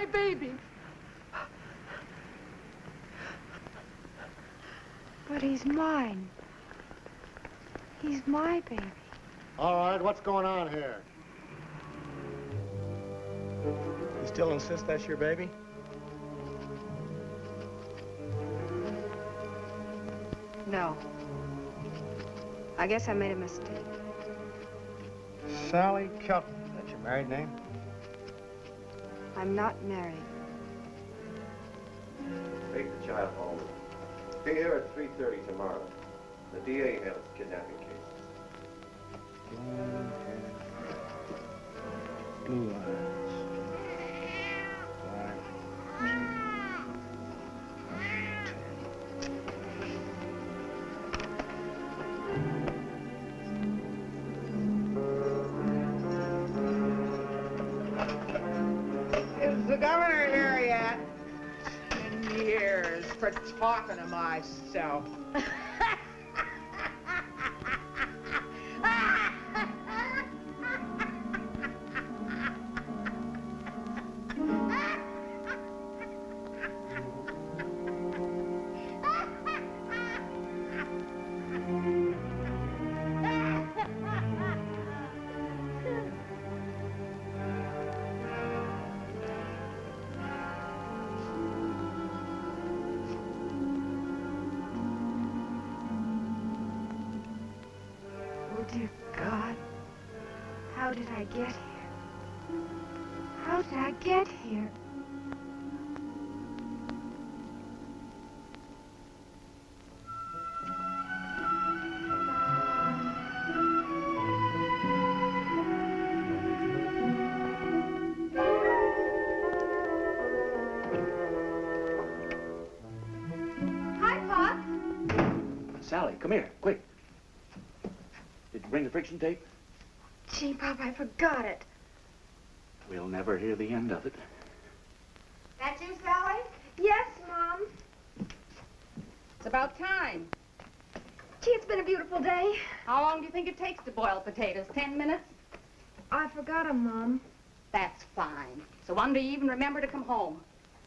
my baby. But he's mine. He's my baby. All right, what's going on here? You still insist that's your baby? No. I guess I made a mistake. Sally Forrest. That's your married name? I'm not married. Take the child home. Be here at 3:30 tomorrow. The DA handles kidnapping cases. Blonde hair, blue eyes, black, Is the governor here yet? 10 years for talking to myself. Dear God, how did I get here? How did I get here? Hi, Pop. Sally, come here, quick. Did you bring the friction tape? Gee, Pop, I forgot it. We'll never hear the end of it. That you, Sally? Yes, Mom. It's about time. Gee, it's been a beautiful day. How long do you think it takes to boil potatoes? 10 minutes? I forgot 'em, Mom. That's fine. So when do you even remember to come home?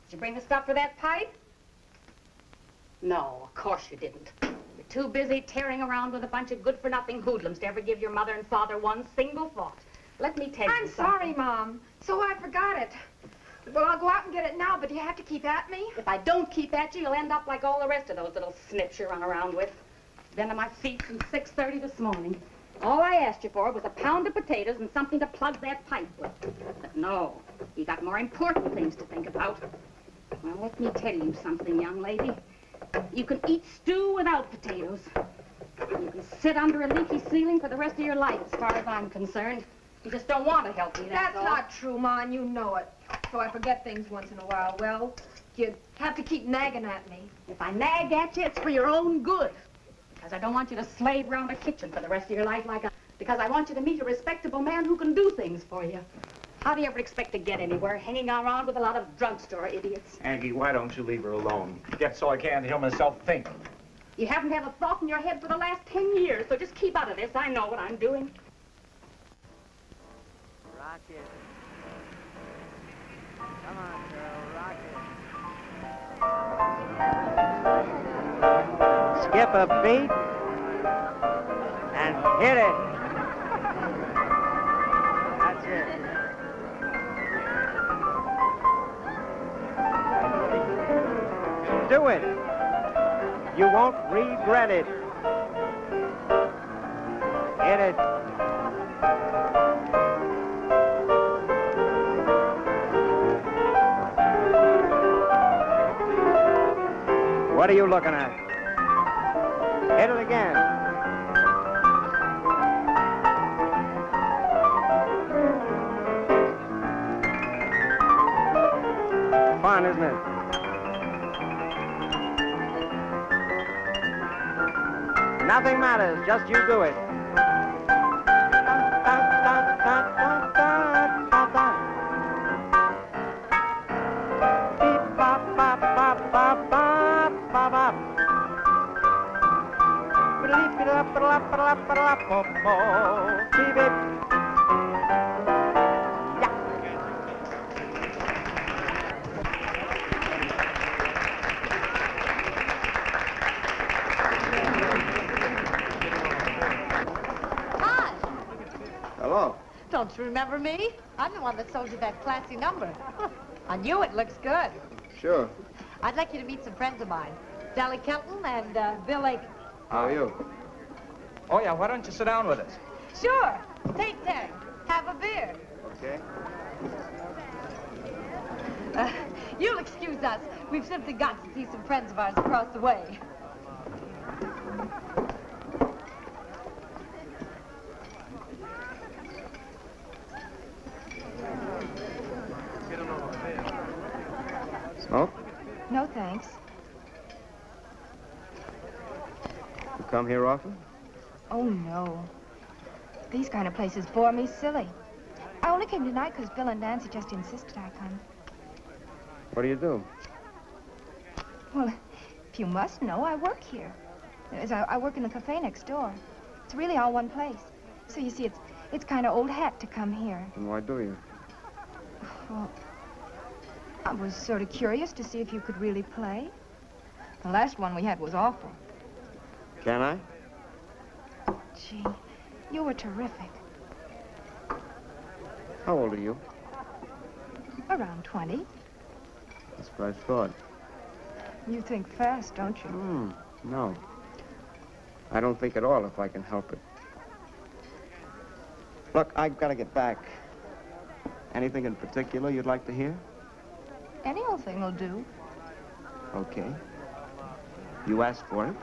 Did you bring the stuff for that pipe? No, of course you didn't. You're too busy tearing around with a bunch of good-for-nothing hoodlums to ever give your mother and father one single thought. Let me tell you I'm something. sorry, Mom. So I forgot it. Well, I'll go out and get it now, but you have to keep at me. If I don't keep at you, you'll end up like all the rest of those little snips you run around with. Been on my feet since 6:30 this morning. All I asked you for was a pound of potatoes and something to plug that pipe with. But no, you got more important things to think about. Well, let me tell you something, young lady. You can eat stew without potatoes. You can sit under a leaky ceiling for the rest of your life, as far as I'm concerned. You just don't want to help me, that's all. That's not true, Ma, and you know it. So I forget things once in a while. Well, you have to keep nagging at me. If I nag at you, it's for your own good. Because I don't want you to slave around a kitchen for the rest of your life because I want you to meet a respectable man who can do things for you. How do you ever expect to get anywhere hanging around with a lot of drugstore idiots? Aggie, why don't you leave her alone? Get so I can't hear myself think. You haven't had a thought in your head for the last 10 years, so just keep out of this. I know what I'm doing. Rock it. Come on, girl, rock it. Skip a beat and hit it. That's it. Do it. You won't regret it. Hit it. What are you looking at? Hit it again. Fun, isn't it? Nothing matters, just you do it. Oh, Don't you remember me? I'm the one that sold you that classy number. On you, it looks good. sure. I'd like you to meet some friends of mine. Sally Kelton and Bill Aiken. How are you? Oh, yeah, why don't you sit down with us? Sure. Take 10. Have a beer. Okay. You'll excuse us. We've simply got to see some friends of ours across the way. Smoke? No, thanks. You come here often? Oh, no. These kind of places bore me silly. I only came tonight because Bill and Nancy just insisted I come. What do you do? Well, if you must know, I work here. I work in the cafe next door. It's really all one place. So you see, it's kind of old hat to come here. And why do you? Well, I was sort of curious to see if you could really play. The last one we had was awful. Can I? Gee, you were terrific. How old are you? Around 20. That's what I thought. You think fast, don't you? No. I don't think at all if I can help it. Look, I've got to get back. Anything in particular you'd like to hear? Any old thing will do. Okay. You asked for it.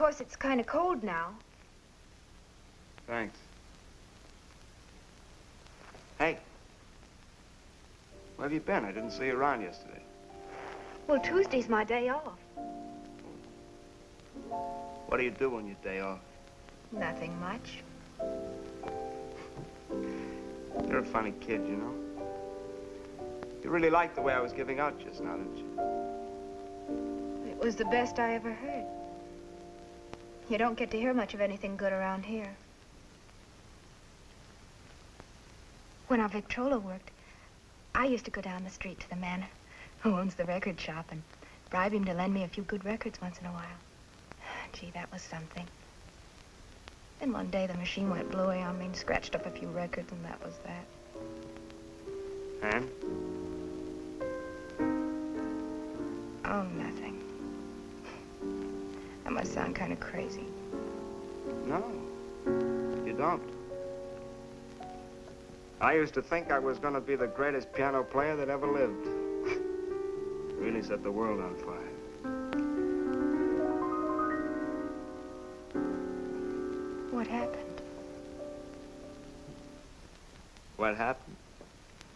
course, it's kind of cold now. Thanks. Hey. Where have you been? I didn't see you around yesterday. Well, Tuesday's my day off. What do you do on your day off? Nothing much. You're a funny kid, you know. You really liked the way I was giving out just now, didn't you? It was the best I ever heard. You don't get to hear much of anything good around here. When our Victrola worked, I used to go down the street to the man who owns the record shop and bribe him to lend me a few good records once in a while. Gee, that was something. Then one day the machine went bluey on me and scratched up a few records, and that was that. And? Oh, nothing. That must sound kind of crazy. No, you don't. I used to think I was going to be the greatest piano player that ever lived. Really set the world on fire. What happened? What happened?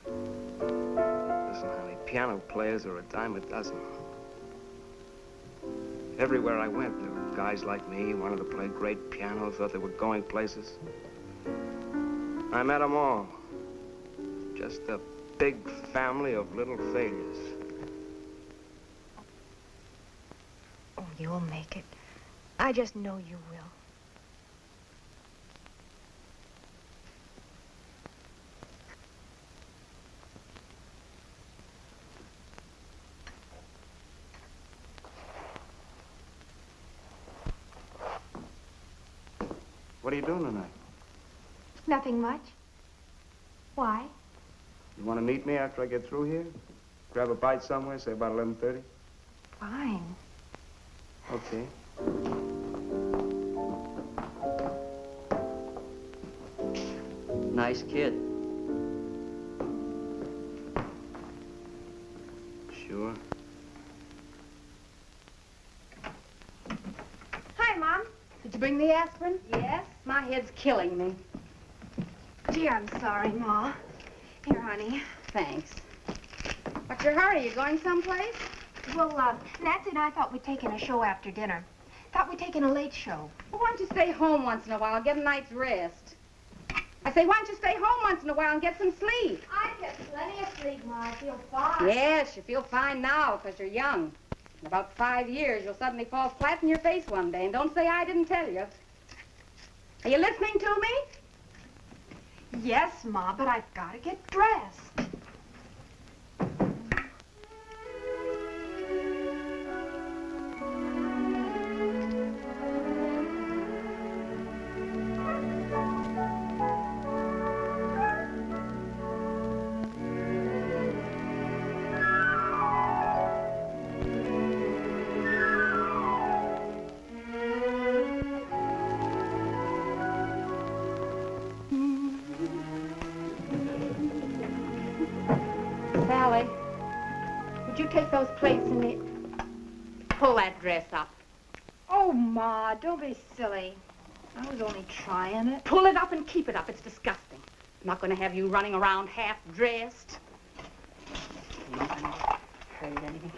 Listen, honey, piano players are a dime a dozen. Everywhere I went, there were guys like me who wanted to play great piano, thought they were going places. I met them all. Just a big family of little failures. Oh, you'll make it. I just know you will. What are you doing tonight? Nothing much. Why? You want to meet me after I get through here? Grab a bite somewhere, say about 11:30? Fine. Okay. Nice kid. Sure. Hi, Mom. Did you bring the aspirin? Yes. My head's killing me. Gee, I'm sorry, Ma. Here, honey. Thanks. What's your hurry? You going someplace? Well, Nancy and I thought we'd taken a show after dinner. Thought we'd taken a late show. Well, why don't you stay home once in a while and get a night's rest? I say, why don't you stay home once in a while and get some sleep? I get plenty of sleep, Ma. I feel fine. Yes, you feel fine now because you're young. In about 5 years, you'll suddenly fall flat in your face one day, and don't say I didn't tell you. Are you listening to me? Yes, Ma, but I've got to get dressed. Sally, would you take those plates and pull that dress up? Oh, Ma, don't be silly. I was only trying it. Pull it up and keep it up. It's disgusting. I'm not going to have you running around half-dressed. I'm not going to hurt anything.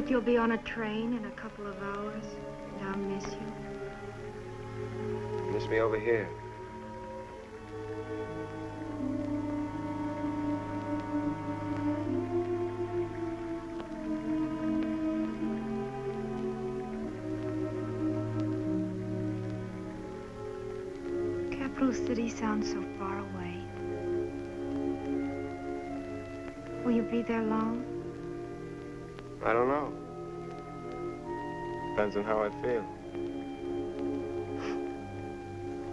that you'll be on a train in a couple of hours, and I'll miss you. You miss me over here. Capital City sounds so far away. Will you be there long? I don't know. Depends on how I feel.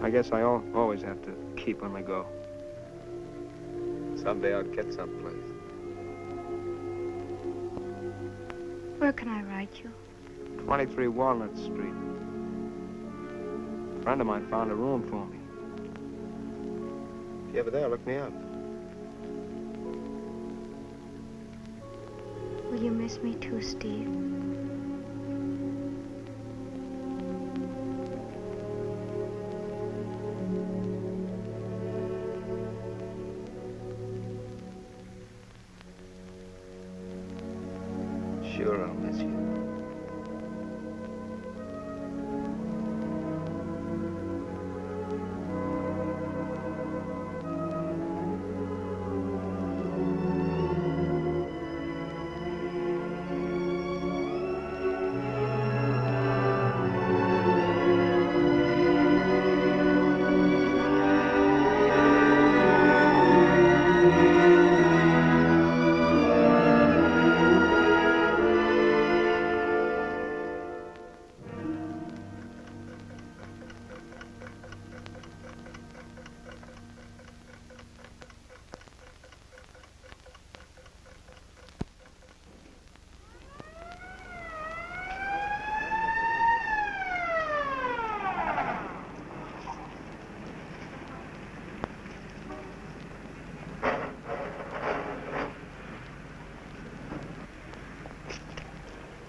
I guess I always have to keep on the go. Someday I'll get someplace. Where can I write you? 23 Walnut Street. A friend of mine found a room for me. If you're ever there, look me up. Will you miss me too, Steve? Sure, I'll miss you.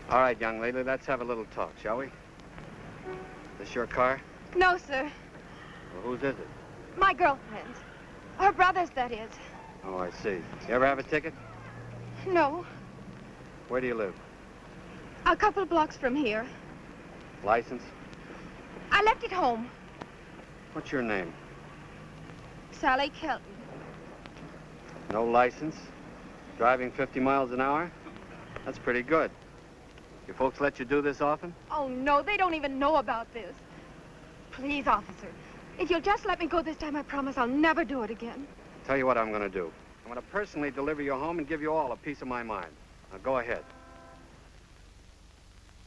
All right, young lady, let's have a little talk, shall we? This your car? No, sir. Well, whose is it? My girlfriend's. Her brother's, that is. Oh, I see. You ever have a ticket? No. Where do you live? A couple blocks from here. License? I left it home. What's your name? Sally Kelton. No license? Driving 50 miles an hour? That's pretty good. Your folks let you do this often? Oh, no, they don't even know about this. Please, officer, if you'll just let me go this time, I promise I'll never do it again. Tell you what I'm going to do. I'm going to personally deliver you home and give you all a piece of my mind. Now, go ahead.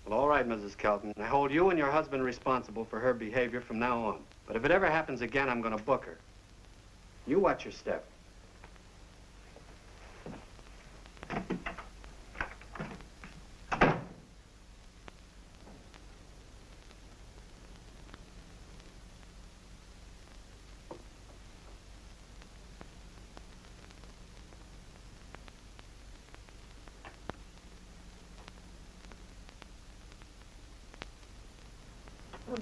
Well, all right, Mrs. Kelton. I hold you and your husband responsible for her behavior from now on. But if it ever happens again, I'm going to book her. You watch your step.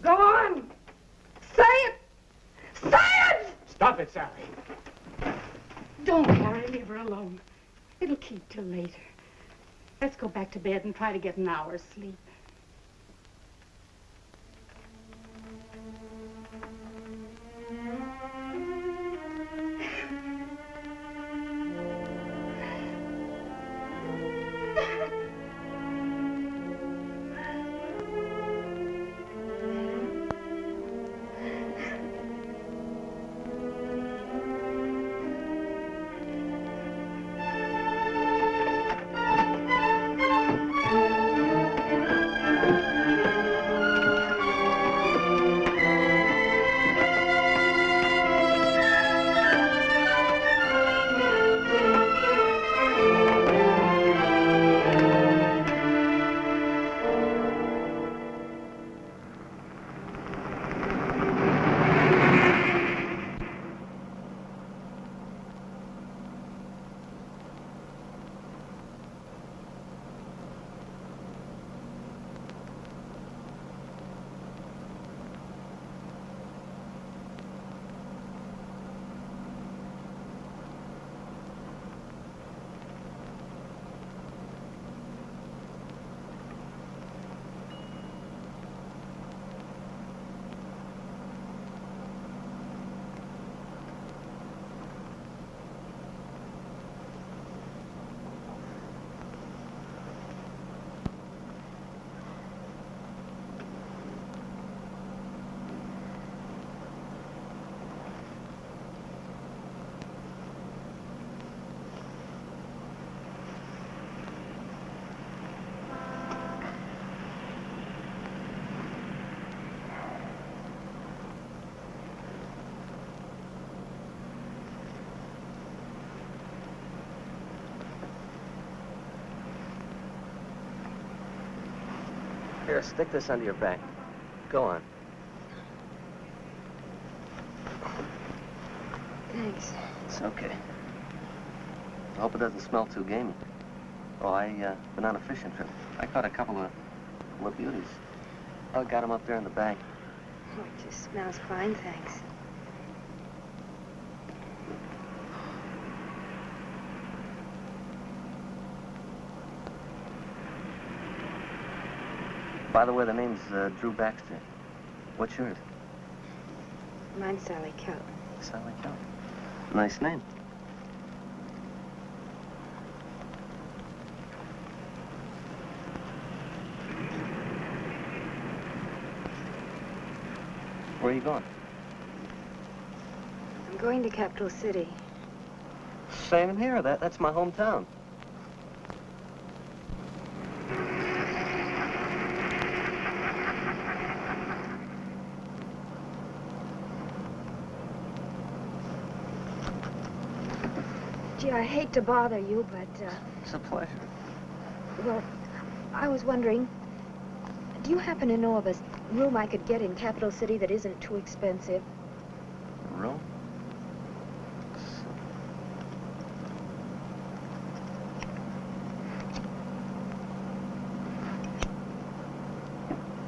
Go on! Say it! Say it! Stop it, Sally. Don't worry, leave her alone. It'll keep till later. Let's go back to bed and try to get an hour's sleep. Here, stick this under your back. Go on. Thanks. It's okay. I hope it doesn't smell too gamey. Oh, been on a fishing trip. I caught a couple of beauties. I got them up there in the bank. Oh, it just smells fine, thanks. By the way, the name's Drew Baxter. What's yours? Mine's Sally Kelly. Sally Kelly. Nice name. Where are you going? I'm going to Capital City. Same here. That's my hometown. Gee, I hate to bother you, but, It's a pleasure. well, I was wondering, do you happen to know of a room I could get in Capital City that isn't too expensive? A room?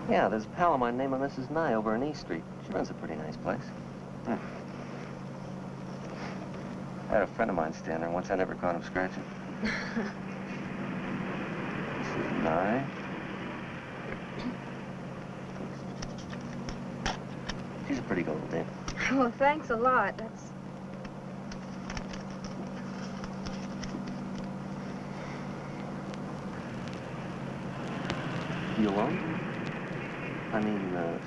Yeah, there's a pal of mine named Mrs. Nye over on East Street. She runs a pretty nice place. I had a friend of mine stand there once. I never caught him scratching. Mrs. Nye. She's a pretty good little dame. Well, thanks a lot. That's... You alone? I mean, no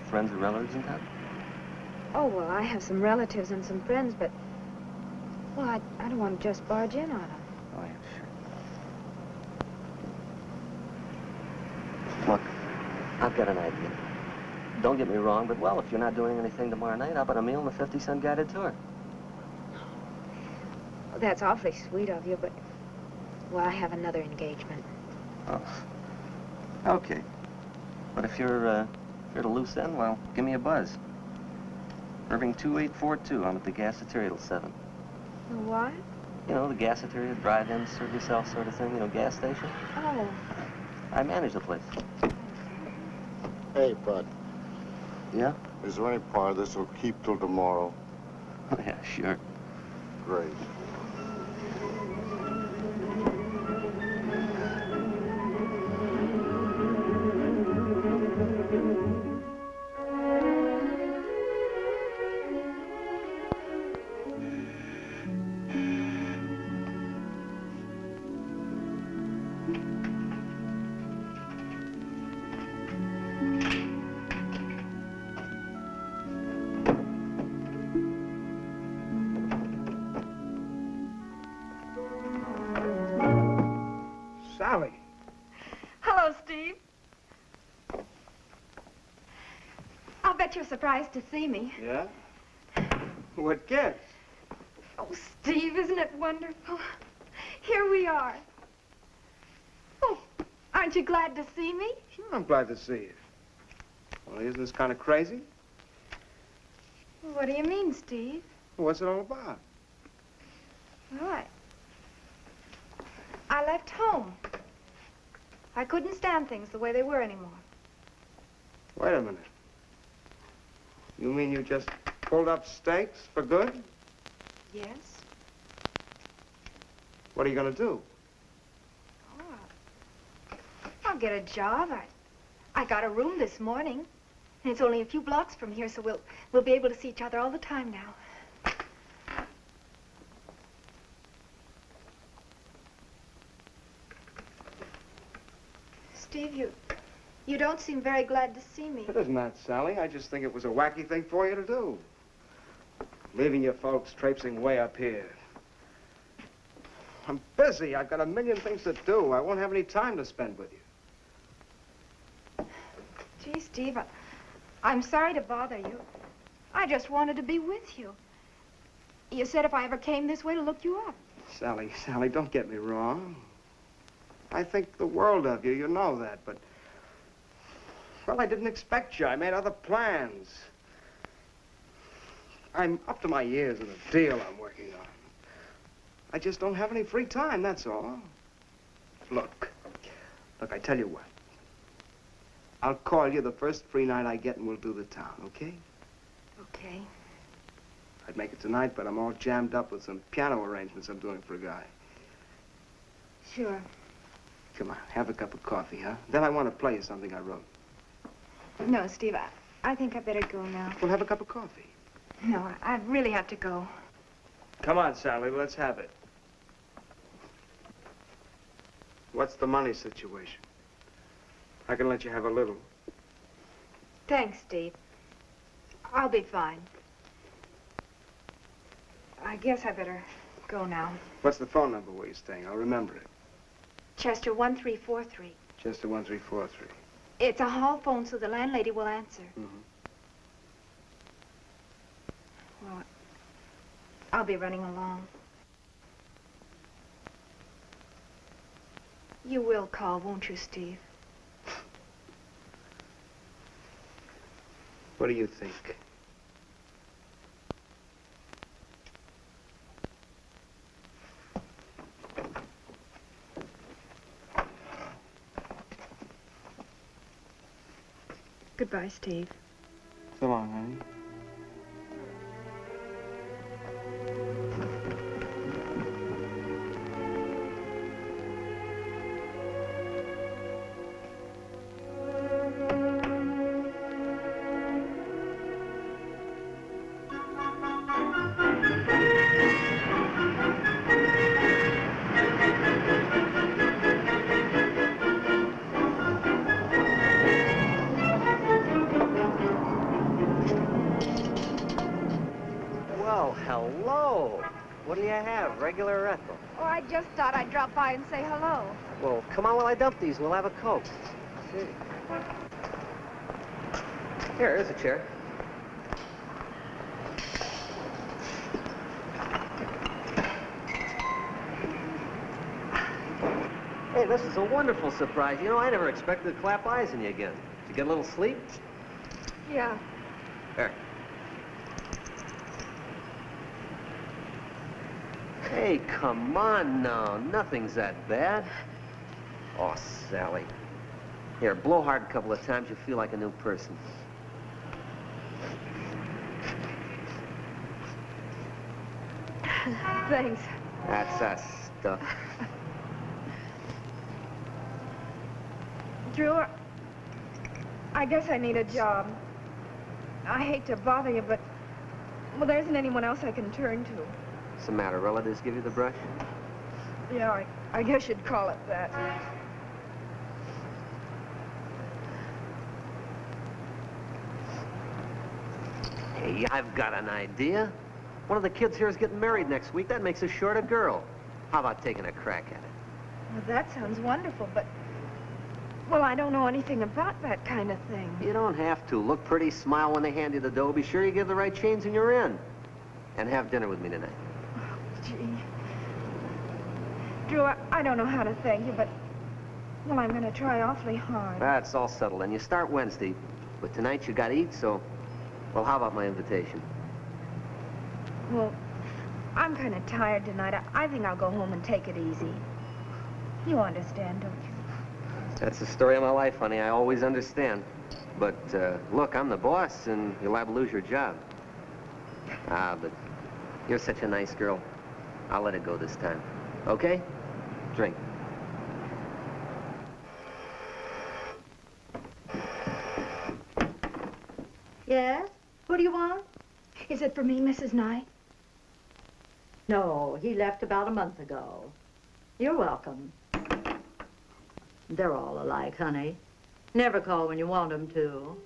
friends or relatives in town? Oh, well, I have some relatives and some friends, but... Well, I don't want to just barge in on them. Oh, yeah, sure. Look, I've got an idea. Don't get me wrong, but, well, if you're not doing anything tomorrow night, how about a meal and a 50-cent guided tour? Well, that's awfully sweet of you, but... Well, I have another engagement. Oh. Okay. But if you're at a loose end, well, give me a buzz. Irving 2842. I'm at the gaseteria till 7. The what? You know, the gaseteria, drive-in, serve yourself sort of thing, gas station. Oh. I manage the place. Hey, Bud. Yeah? Is there any part of this will keep till tomorrow? Yeah, sure. Great. Sally. Hello, Steve. I'll bet you're surprised to see me. Yeah? What gives? Oh, Steve, isn't it wonderful? Here we are. Oh, aren't you glad to see me? Sure, I'm glad to see you. Well, isn't this kind of crazy? What do you mean, Steve? What's it all about? Well, I left home. I couldn't stand things the way they were anymore. Wait a minute. You mean you just pulled up stakes for good? Yes? What are you going to do? Oh, I'll get a job. I got a room this morning. And it's only a few blocks from here, so we'll be able to see each other all the time now. Steve, you don't seem very glad to see me. It isn't that, Sally. I just think it was a wacky thing for you to do. Leaving your folks traipsing way up here. I'm busy. I've got a million things to do. I won't have any time to spend with you. Gee, Steve, I'm sorry to bother you. I just wanted to be with you. You said if I ever came this way to look you up. Sally, don't get me wrong. I think the world of you, you know that, but Well, I didn't expect you. I made other plans. I'm up to my ears in a deal I'm working on. I just don't have any free time, that's all. Look, I tell you what. I'll call you the first free night I get and we'll do the town, okay? Okay. I'd make it tonight, but I'm all jammed up with some piano arrangements I'm doing for a guy. Sure. Come on, have a cup of coffee, huh? Then I want to play you something I wrote. No, Steve, I think I better go now. We'll have a cup of coffee. No, I really have to go. Come on, Sally, let's have it. What's the money situation? I can let you have a little. Thanks, Steve. I'll be fine. I guess I better go now. What's the phone number where you're staying? I'll remember it. Chester 1343. Chester 1343. It's a hall phone, so the landlady will answer. Mm-hmm. Well, I'll be running along. You will call, won't you, Steve? What do you think? Goodbye, Steve. So long, honey. What do you have, regular or Ethel? Oh, I just thought I'd drop by and say hello. Well, come on while I dump these. We'll have a Coke. Gee. Here's a chair. Hey, this is a wonderful surprise. You know, I never expected to clap eyes on you again. Did you get a little sleep? Yeah. Here. Hey, come on now. Nothing's that bad. Oh, Sally. Here, blow hard a couple of times. You'll feel like a new person. Thanks. That's that stuff. Drew, I guess I need a job. I hate to bother you, but, well, there isn't anyone else I can turn to. What's the matter? Relatives give you the brush? Yeah, I guess you'd call it that. Hey, I've got an idea. One of the kids here is getting married next week. That makes us short a girl. How about taking a crack at it? Well, that sounds wonderful, but, well, I don't know anything about that kind of thing. You don't have to. Look pretty, smile when they hand you the dough. Be sure you give the right change and you're in. And have dinner with me tonight. Oh, gee. Drew, I don't know how to thank you, but, well, I'm going to try awfully hard. That's all settled. And you start Wednesday. But tonight you got to eat, so, well, how about my invitation? Well, I'm kind of tired tonight. I think I'll go home and take it easy. You understand, don't you? That's the story of my life, honey. I always understand. But, look, I'm the boss, and you'll have to lose your job. Ah, but you're such a nice girl. I'll let it go this time. Okay? Drink. Yes? Who do you want? Is it for me, Mrs. Nye? No, he left about a month ago. You're welcome. They're all alike, honey. Never call when you want them to.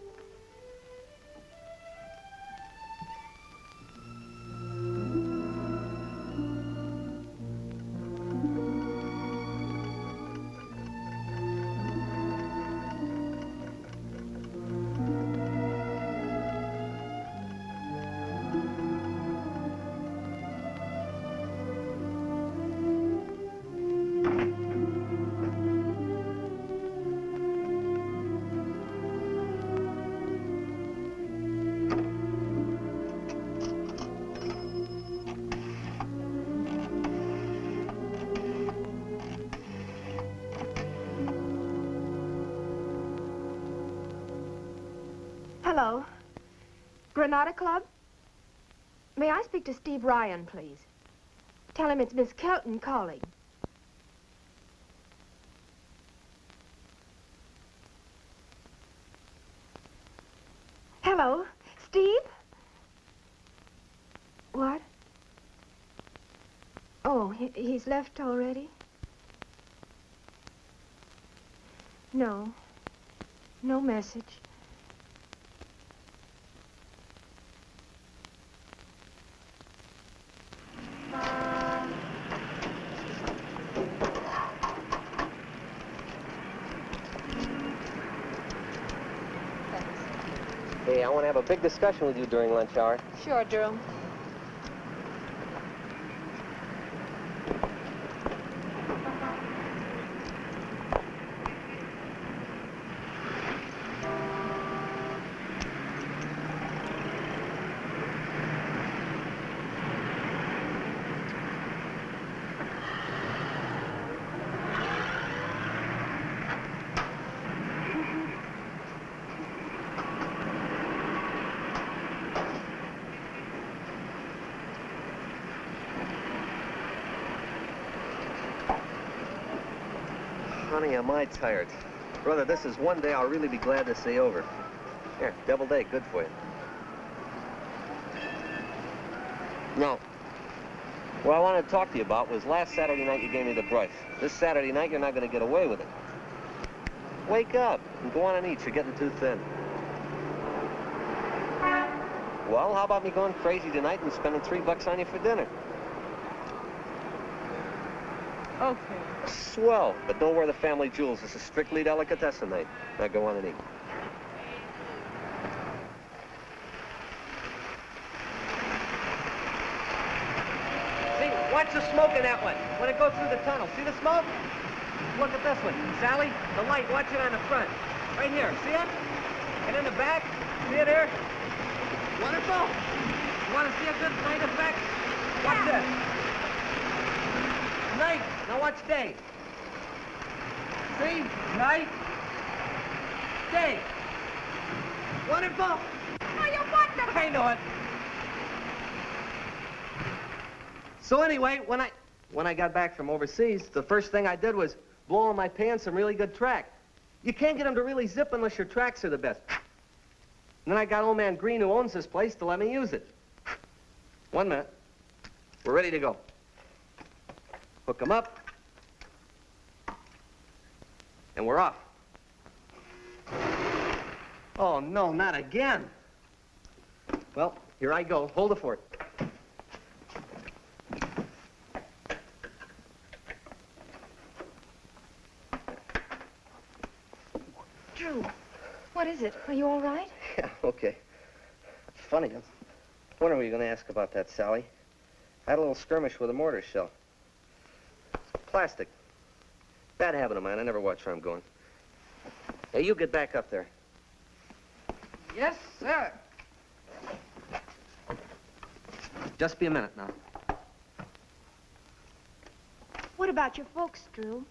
Hello. Granada Club? May I speak to Steve Ryan, please? Tell him it's Miss Kelton calling. Hello, Steve? What? Oh, he's left already? No. No message. Hey, I want to have a big discussion with you during lunch hour. Sure, Drew. Honey, am I tired. Brother, this is one day I'll really be glad to see over. Here, deviled egg, good for you. No. What I wanted to talk to you about was last Saturday night you gave me the brush. This Saturday night you're not going to get away with it. Wake up and go on and eat. You're getting too thin. Well, how about me going crazy tonight and spending $3 on you for dinner? Okay. Swell, but don't wear the family jewels. This is strictly delicatessen night. Now go on and eat. See, watch the smoke in that one when it goes through the tunnel. See the smoke? Look at this one. Sally, the light, watch it on the front. Right here, see it? And in the back, see it here? Wonderful. You want to see a good night effect? Watch this. Night. Now watch day. See? Night. Day. Wonderful. Oh, you're wonderful. I know it. So anyway, when I got back from overseas, the first thing I did was blow on my pants some really good track. You can't get them to really zip unless your tracks are the best. And then I got old man Green, who owns this place, to let me use it. 1 minute. We're ready to go. Hook them up. And we're off. Oh, no, not again. Well, here I go. Hold it for it. Drew, what is it? Are you all right? Yeah, okay. Funny. I wonder what you're going to ask about that, Sally. I had a little skirmish with a mortar shell. Plastic. Bad habit of mine. I never watch where I'm going. Hey, you get back up there. Yes, sir. Just be a minute now. What about your folks, Drew?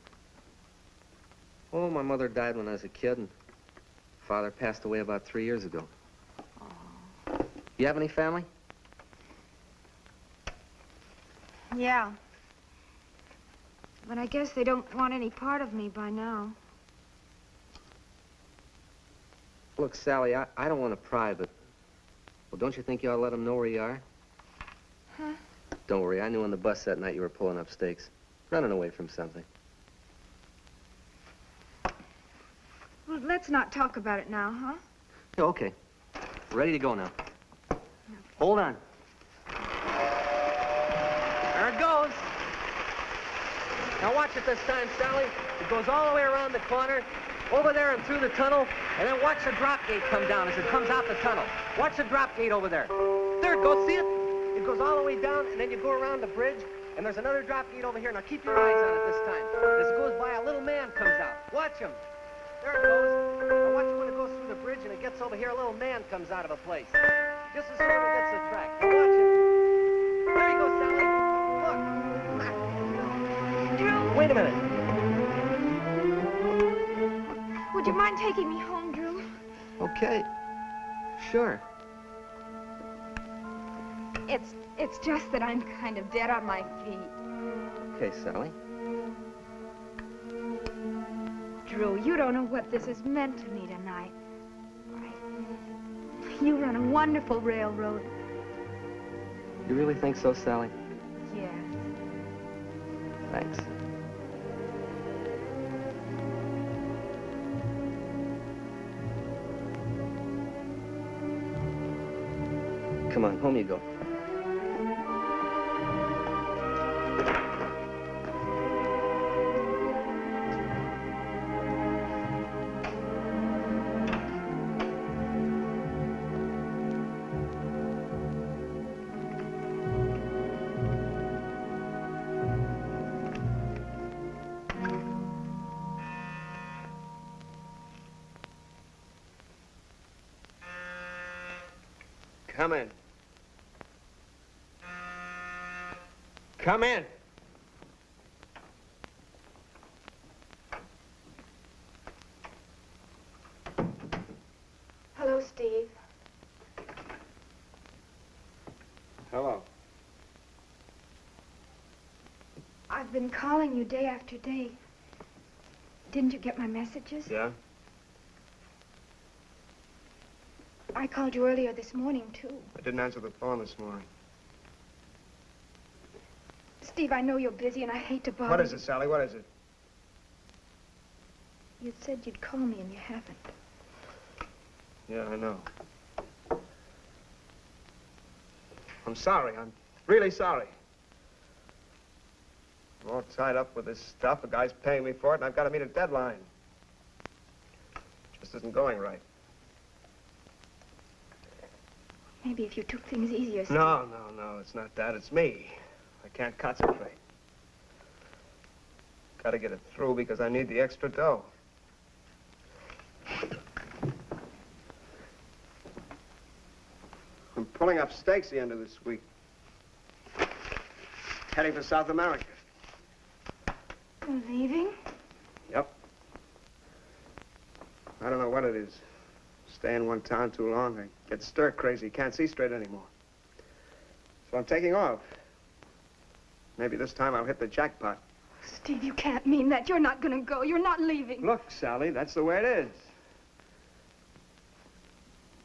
Oh, my mother died when I was a kid, and father passed away about 3 years ago. Oh. You have any family? Yeah. But I guess they don't want any part of me by now. Look, Sally, I don't want to pry, but... Well, don't you think you ought to let them know where you are? Huh? Don't worry, I knew on the bus that night you were pulling up stakes. Running away from something. Well, let's not talk about it now, huh? Yeah, okay. Ready to go now. Hold on. There it goes. Now watch it this time, Sally. It goes all the way around the corner, over there and through the tunnel, and then watch the drop gate come down as it comes out the tunnel. Watch the drop gate over there. There it goes, see it? It goes all the way down, and then you go around the bridge, and there's another drop gate over here. Now keep your eyes on it this time. As it goes by, a little man comes out. Watch him. There it goes. Now watch it when it goes through the bridge, and it gets over here, a little man comes out of a place. Just as soon as it gets the track. Now watch it. There he goes, Sally. Look. Drew! Wait a minute. Would you mind taking me home, Drew? Okay. Sure. It's just that I'm kind of dead on my feet. Okay, Sally. Drew, you don't know what this has meant to me tonight. You run a wonderful railroad. You really think so, Sally? Yes. Thanks. Come on, home you go. Come in. Come in. Hello, Steve. Hello. I've been calling you day after day. Didn't you get my messages? Yeah? I called you earlier this morning, too. I didn't answer the phone this morning. Steve, I know you're busy, and I hate to bother you. What is it, Sally? What is it? You said you'd call me, and you haven't. Yeah, I know. I'm sorry. I'm really sorry. I'm all tied up with this stuff. A guy's paying me for it, and I've got to meet a deadline. Just isn't going right. Maybe if you took things easier, Steve. No, it's not that. It's me. I can't concentrate. Got to get it through because I need the extra dough. I'm pulling up stakes the end of this week. Heading for South America. You're leaving? Yep. I don't know what it is. Stay in one town too long, I get stir crazy, can't see straight anymore. So I'm taking off. Maybe this time I'll hit the jackpot. Steve, you can't mean that. You're not gonna go. You're not leaving. Look, Sally, that's the way it is.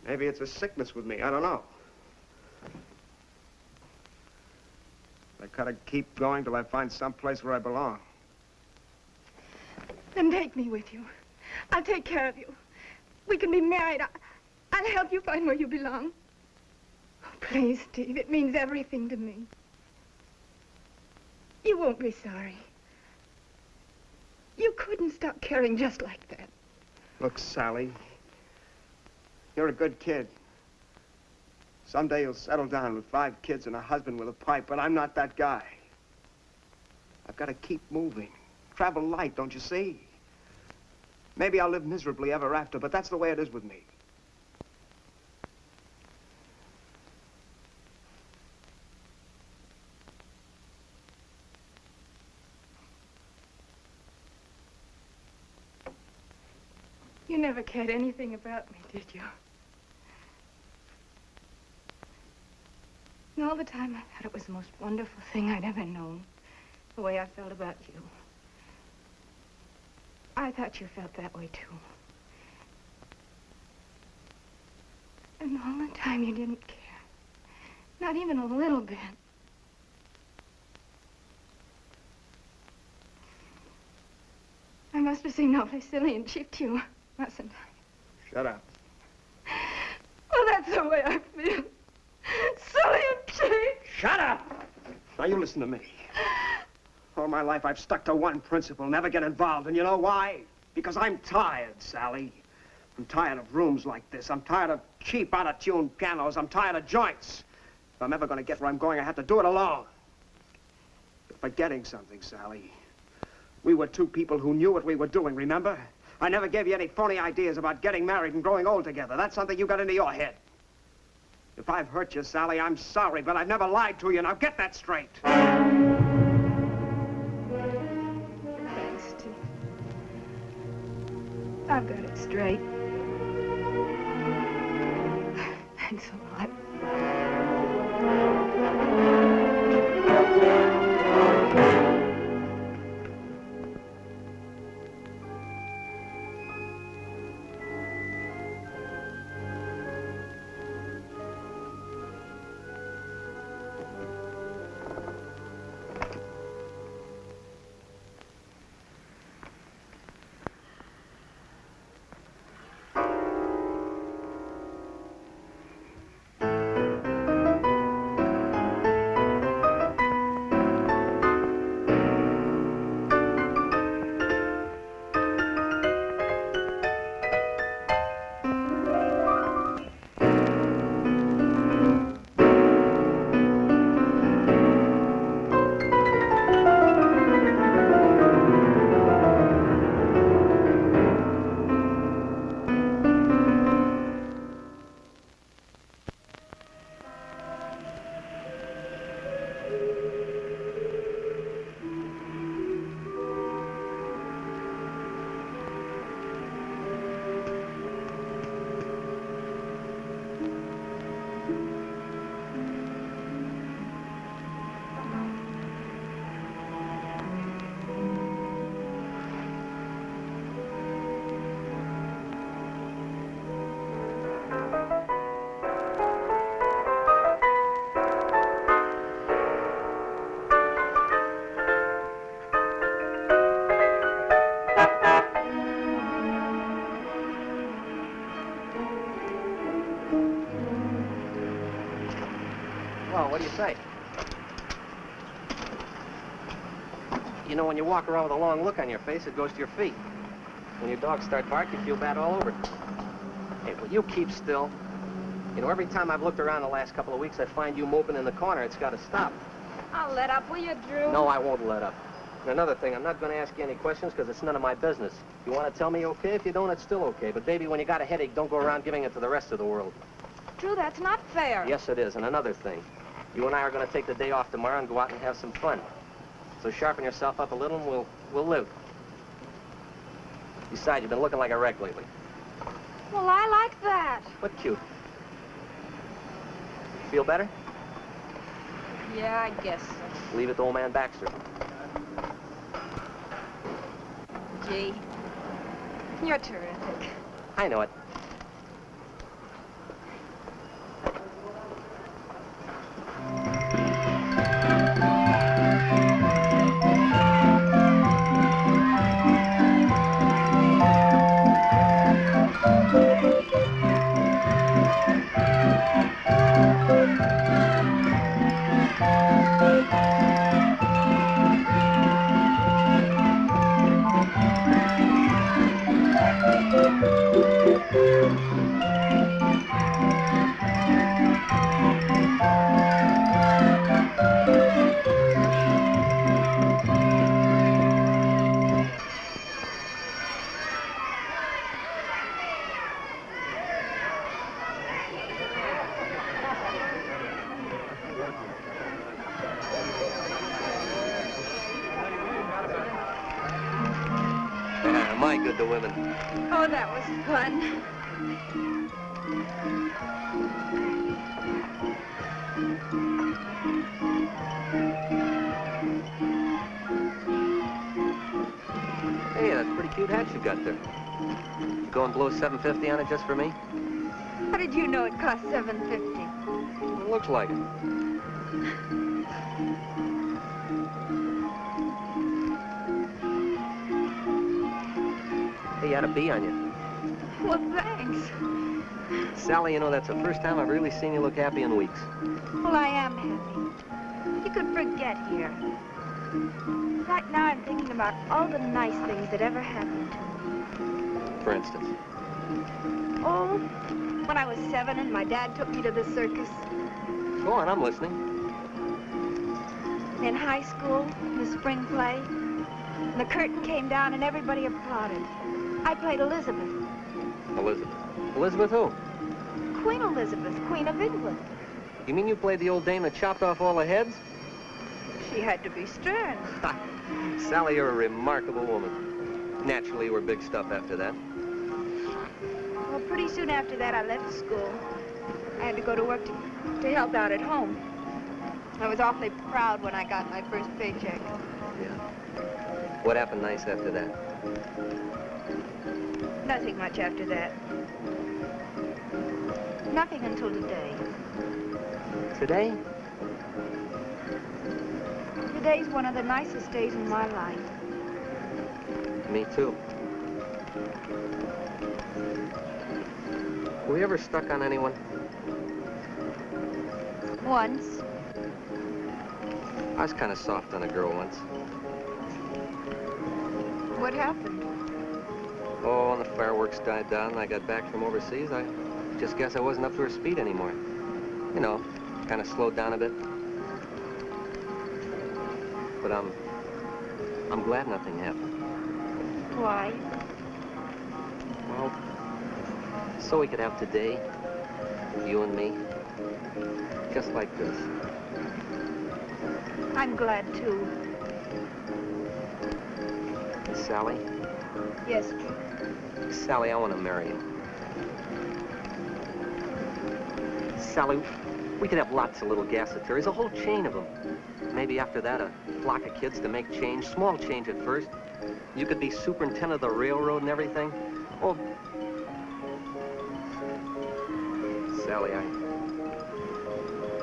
Maybe it's a sickness with me, I don't know. I gotta keep going till I find some place where I belong. Then take me with you. I'll take care of you. We can be married. I'll help you find where you belong. Oh, please, Steve, it means everything to me. You won't be sorry. You couldn't stop caring just like that. Look, Sally, you're a good kid. Someday you'll settle down with 5 kids and a husband with a pipe, but I'm not that guy. I've got to keep moving. Travel light, don't you see? Maybe I'll live miserably ever after, but that's the way it is with me. You never cared anything about me, did you? And all the time, I thought it was the most wonderful thing I'd ever known, the way I felt about you. I thought you felt that way, too. And all the time, you didn't care. Not even a little bit. I must have seemed awfully silly and cheap to you, mustn't I? Shut up. Well, that's the way I feel. Silly and cheap. Shut up! Now, you listen to me. All my life, I've stuck to one principle, never get involved. And you know why? Because I'm tired, Sally. I'm tired of rooms like this. I'm tired of cheap, out-of-tune pianos. I'm tired of joints. If I'm ever going to get where I'm going, I have to do it alone. You're forgetting something, Sally. We were 2 people who knew what we were doing, remember? I never gave you any phony ideas about getting married and growing old together. That's something you got into your head. If I've hurt you, Sally, I'm sorry, but I've never lied to you. Now get that straight. Thanks, Steve. I've got it straight. Thanks a lot. What do you say? You know, when you walk around with a long look on your face, it goes to your feet. When your dogs start barking, you feel bad all over. Hey, will you keep still? You know, every time I've looked around the last couple of weeks, I find you moping in the corner. It's got to stop. I'll let up, will you, Drew? No, I won't let up. And another thing, I'm not going to ask you any questions because it's none of my business. You want to tell me, okay? If you don't, it's still okay. But, baby, when you got a headache, don't go around giving it to the rest of the world. Drew, that's not fair. Yes, it is. And another thing. You and I are going to take the day off tomorrow and go out and have some fun. So sharpen yourself up a little and we'll live. Besides, you've been looking like a wreck lately. Well, I like that. What cute. Feel better? Yeah, I guess so. Leave it to old man Baxter. Gee, you're terrific. I know it. My good to women. Oh, that was fun. Hey, that's a pretty cute hat you got there. You go and blow $7.50 on it just for me? How did you know it cost $7.50? It looks like it. Hey, you had a bee on you. Well, thanks. Sally, you know, that's the first time I've really seen you look happy in weeks. Well, I am happy. You could forget here. Right now, I'm thinking about all the nice things that ever happened to me. For instance? Oh, when I was 7 and my dad took me to the circus. Go on, I'm listening. In high school, the spring play, and the curtain came down and everybody applauded. I played Elizabeth. Elizabeth? Elizabeth who? Queen Elizabeth, Queen of England. You mean you played the old dame that chopped off all the heads? She had to be stern. Sally, you're a remarkable woman. Naturally, you were big stuff after that. Well, pretty soon after that, I left school. I had to go to work to help out at home. I was awfully proud when I got my first paycheck. Yeah. What happened nice after that? Nothing much after that. Nothing until today. Today? Today's one of the nicest days in my life. Me too. Were you ever stuck on anyone? Once. I was kind of soft on a girl once. What happened? Oh, when the fireworks died down and I got back from overseas, I just guess I wasn't up to her speed anymore. You know, kind of slowed down a bit. But I'm glad nothing happened. Why? Well, so we could have today, you and me, just like this. I'm glad, too. Sally? Yes. Sally, I want to marry you. Sally, we could have lots of little gassatories, a whole chain of them. Maybe after that, a flock of kids to make change, small change at first. You could be superintendent of the railroad and everything. Oh, Sally,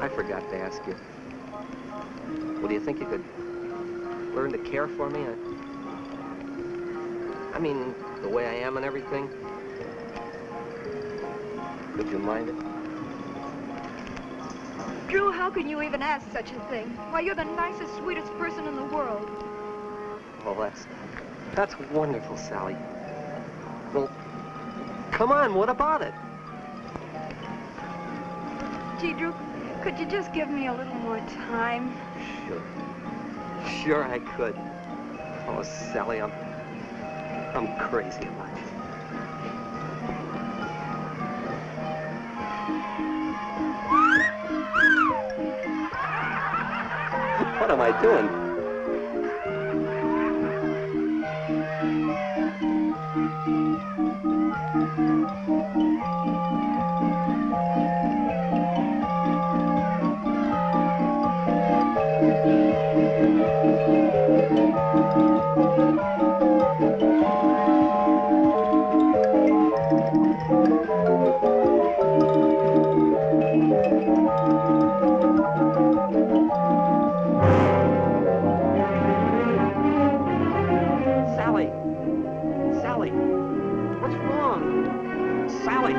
I forgot to ask you. Well, do you think you could learn to care for me? I mean, the way I am and everything. Would you mind it? Drew, how can you even ask such a thing? Why, you're the nicest, sweetest person in the world. Oh, that's wonderful, Sally. Well, come on, what about it? Gee, Drew, could you just give me a little more time? Sure. Sure I could. Oh, Sally, I'm crazy about you. What am I doing? Sally, what's wrong? Sally!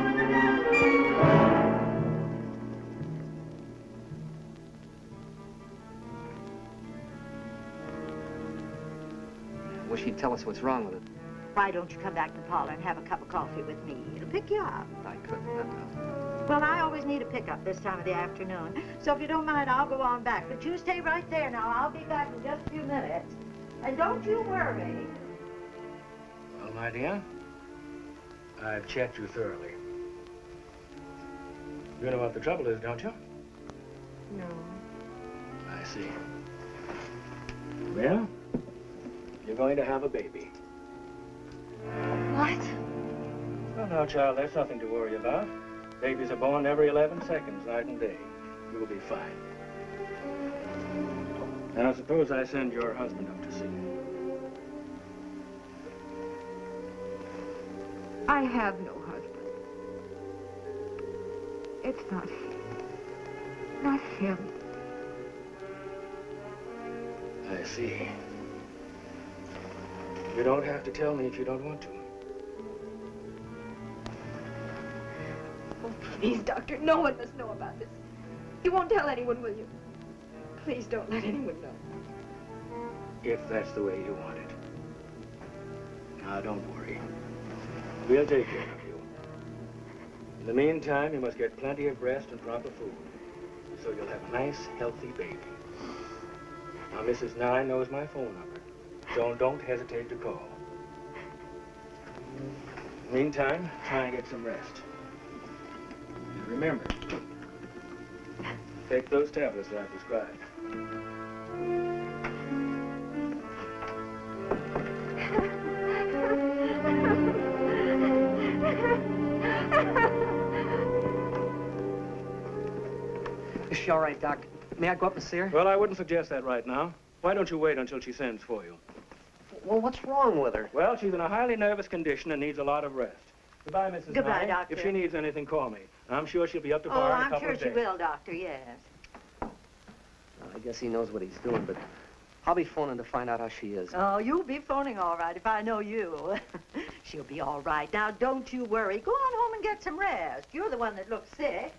Wish he'd tell us what's wrong with it. Why don't you come back to the parlor and have a cup of coffee with me? It'll pick you up. I couldn't. Well, I always need a pickup this time of the afternoon. So if you don't mind, I'll go on back. But you stay right there now. I'll be back in just a few minutes. And don't you worry. Well, my dear, I've checked you thoroughly. You know what the trouble is, don't you? No. I see. Well, you're going to have a baby. What? Well, now, child, that's nothing to worry about. Babies are born every 11 seconds, night and day. You'll be fine. Now, suppose I send your husband up to see you. I have no husband. It's not him. Not him. I see. You don't have to tell me if you don't want to. Oh, please, Doctor, no one must know about this. You won't tell anyone, will you? Please don't let anyone know. If that's the way you want it. Now, don't worry. We'll take care of you. In the meantime, you must get plenty of rest and proper food, so you'll have a nice, healthy baby. Now, Mrs. Nye knows my phone number, so don't hesitate to call. Meantime, try and get some rest. And remember, take those tablets that I prescribed. she all right, Doc? May I go up and see her? Well, I wouldn't suggest that right now. Why don't you wait until she sends for you? Well, what's wrong with her? Well, she's in a highly nervous condition and needs a lot of rest. Goodbye, Mrs. Goodbye, Nye. Doctor. If she needs anything, call me. I'm sure she'll be up to Oh, par in a I'm couple sure of she days. will, Doctor, yes. I guess he knows what he's doing, but I'll be phoning to find out how she is. Oh, you'll be phoning all right if I know you. She'll be all right. Now, don't you worry. Go on home and get some rest. You're the one that looks sick.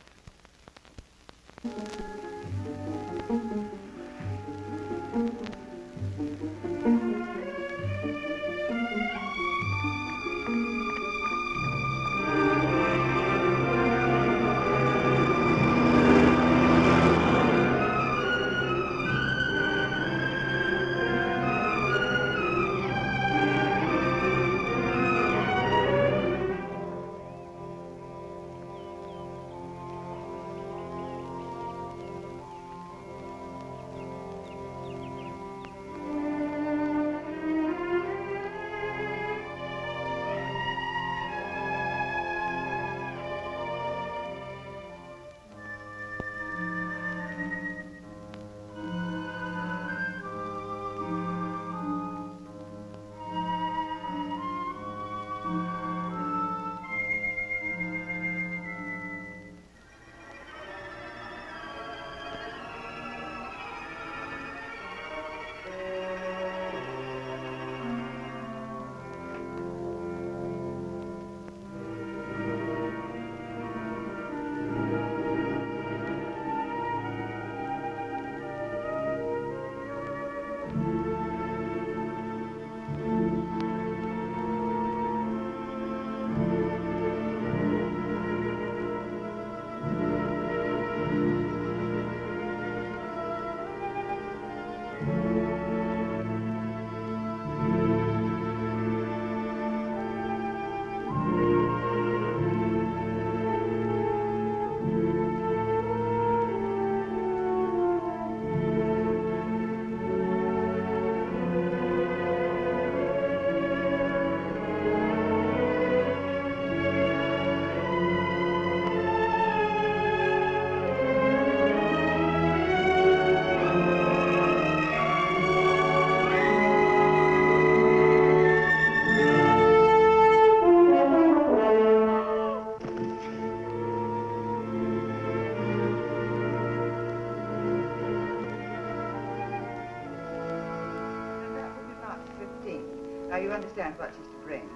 Now you understand what she's to bring.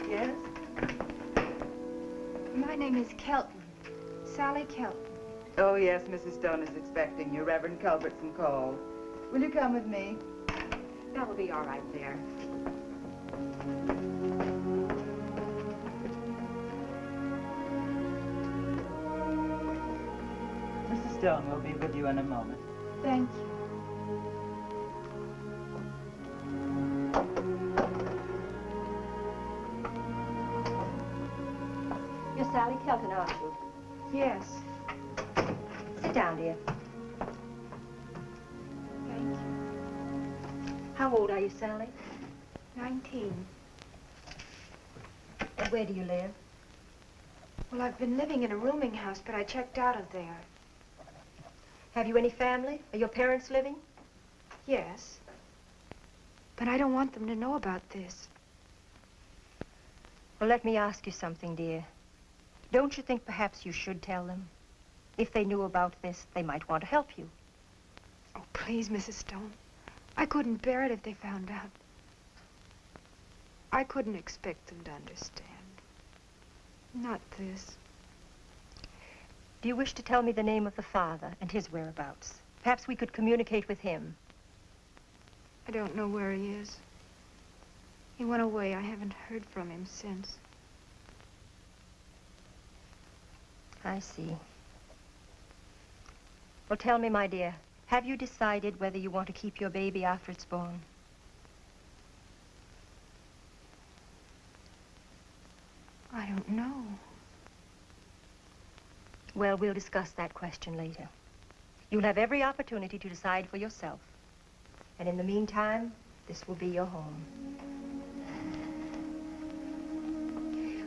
Yes? My name is Kelton. Sally Kelton. Oh, yes, Mrs. Stone is expecting you. Reverend Culbertson called. Will you come with me? That'll be all right there. Mrs. Stone will be with you in a moment. Thank you. You're Sally Kelton, aren't you? Yes. Sit down, dear. Thank you. How old are you, Sally? 19. And where do you live? Well, I've been living in a rooming house, but I checked out of there. Have you any family? Are your parents living? Yes. But I don't want them to know about this. Well, let me ask you something, dear. Don't you think perhaps you should tell them? If they knew about this, they might want to help you. Oh, please, Mrs. Stone. I couldn't bear it if they found out. I couldn't expect them to understand. Not this. Do you wish to tell me the name of the father and his whereabouts? Perhaps we could communicate with him. I don't know where he is. He went away. I haven't heard from him since. I see. Well, tell me, my dear, have you decided whether you want to keep your baby after it's born? I don't know. Well, we'll discuss that question later. You'll have every opportunity to decide for yourself. And in the meantime, this will be your home.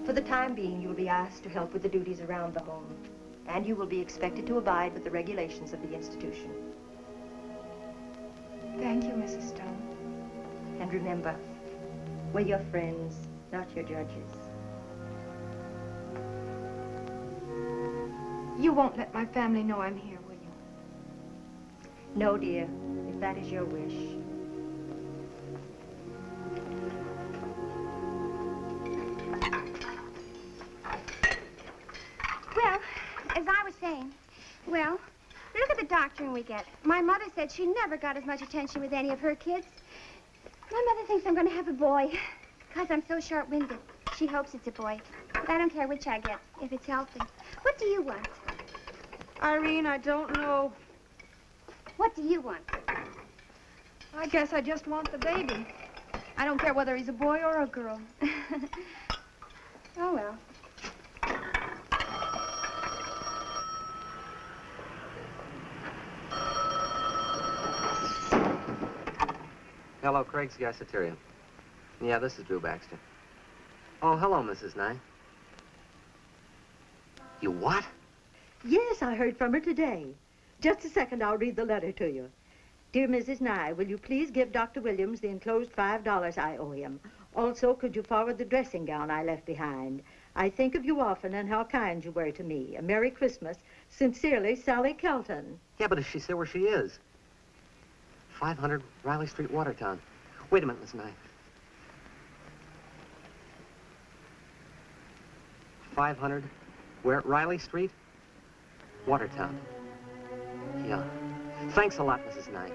For the time being, you'll be asked to help with the duties around the home, and you will be expected to abide with the regulations of the institution. Thank you, Mrs. Stone. And remember, we're your friends, not your judges. You won't let my family know I'm here, will you? No, dear, if that is your wish. Well, as I was saying, well, look at the doctoring we get. My mother said she never got as much attention with any of her kids. My mother thinks I'm going to have a boy because I'm so short-winded. She hopes it's a boy, but I don't care which I get, if it's healthy. What do you want? Irene, I don't know. What do you want? I guess I just want the baby. I don't care whether he's a boy or a girl. Oh, well. Hello, Craig's Gassiteria. Yeah, this is Drew Baxter. Oh, hello, Mrs. Nye. You what? Yes, I heard from her today. Just a second, I'll read the letter to you. Dear Mrs. Nye, will you please give Dr. Williams the enclosed $5 I owe him? Also, could you forward the dressing gown I left behind? I think of you often and how kind you were to me. A Merry Christmas. Sincerely, Sally Kelton. Yeah, but if she said where she is. 500 Riley Street, Watertown. Wait a minute, Miss Nye. 500, where? Riley Street? Watertown. Yeah. Thanks a lot, Mrs. Nye.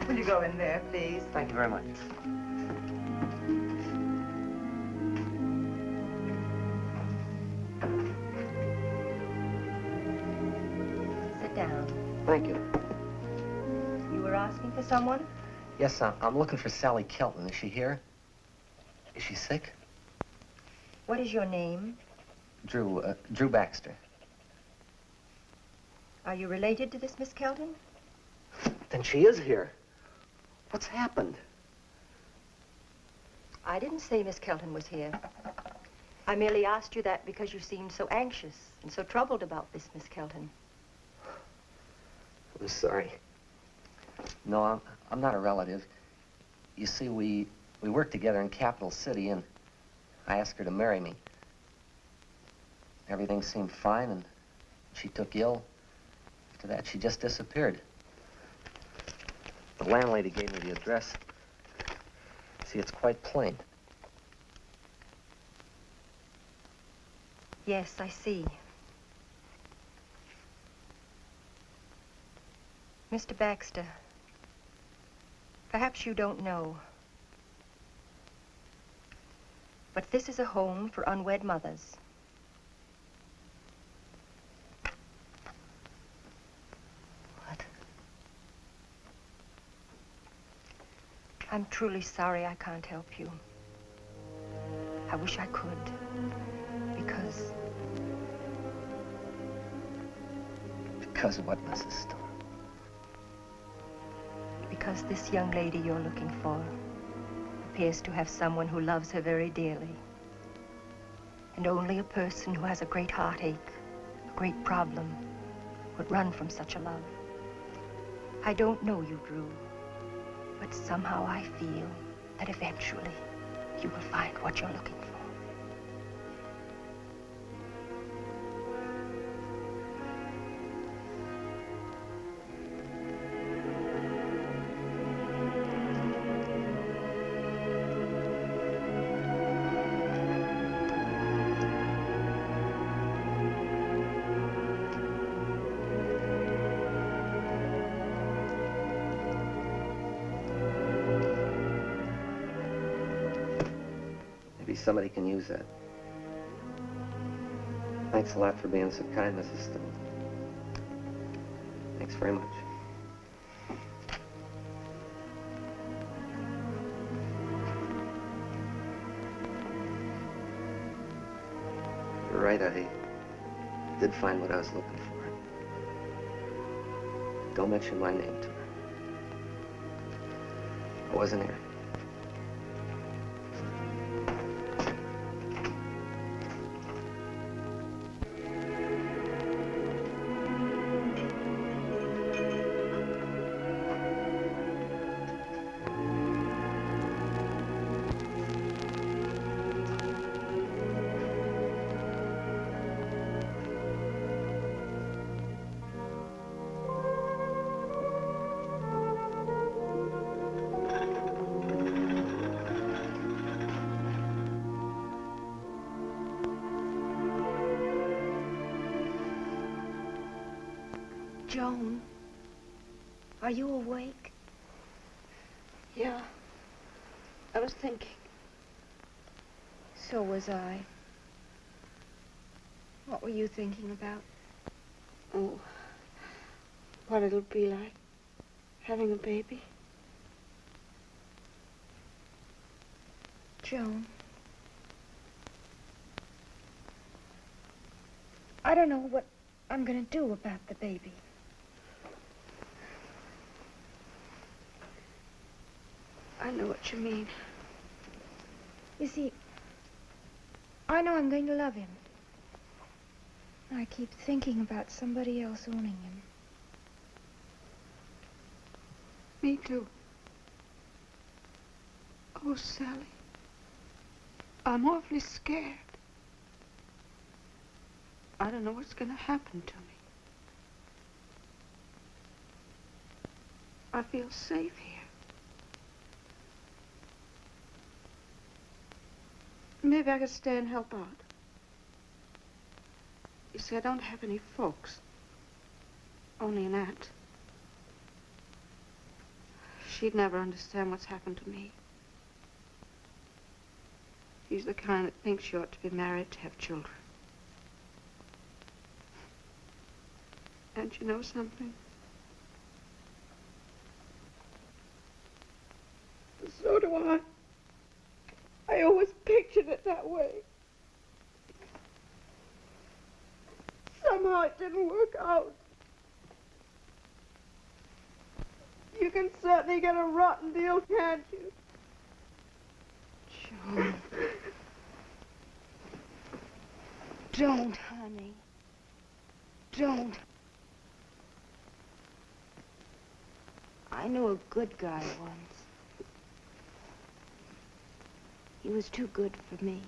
Will you go in there, please? Thank you very much. Sit down. Thank you. You were asking for someone? Yes, I'm looking for Sally Kelton. Is she here? Is she sick? What is your name? Drew Baxter. Are you related to this Miss Kelton? Then she is here. What's happened? I didn't say Miss Kelton was here. I merely asked you that because you seemed so anxious and so troubled about this Miss Kelton. I'm sorry. No, I'm not a relative. You see, we worked together in Capital City, and I asked her to marry me. Everything seemed fine, and she took ill. After that, she just disappeared. The landlady gave me the address. See, it's quite plain. Yes, I see. Mr. Baxter, perhaps you don't know, but this is a home for unwed mothers. I'm truly sorry I can't help you. I wish I could, because... Because of what, Mrs. Stone? Because this young lady you're looking for appears to have someone who loves her very dearly. And only a person who has a great heartache, a great problem, would run from such a love. I don't know you, Drew. But somehow I feel that eventually you will find what you're looking for. somebody can use that. Thanks a lot for being so kind, Mrs. Stone. Thanks very much. You're right, I did find what I was looking for. Don't mention my name to her. I wasn't here. Joan, are you awake? Yeah. I was thinking. So was I. What were you thinking about? Oh, what it'll be like having a baby. Joan. I don't know what I'm gonna do about the baby. I know what you mean. You see, I know I'm going to love him. I keep thinking about somebody else owning him. Me too. Oh, Sally. I'm awfully scared. I don't know what's going to happen to me. I feel safe here. Maybe I could stay and help out. You see, I don't have any folks. Only an aunt. She'd never understand what's happened to me. She's the kind that thinks she ought to be married to have children. And you know something? So do I. I always pictured it that way. Somehow it didn't work out. You can certainly get a rotten deal, can't you? Joan. Don't, honey. Don't. I knew a good guy once. He was too good for me.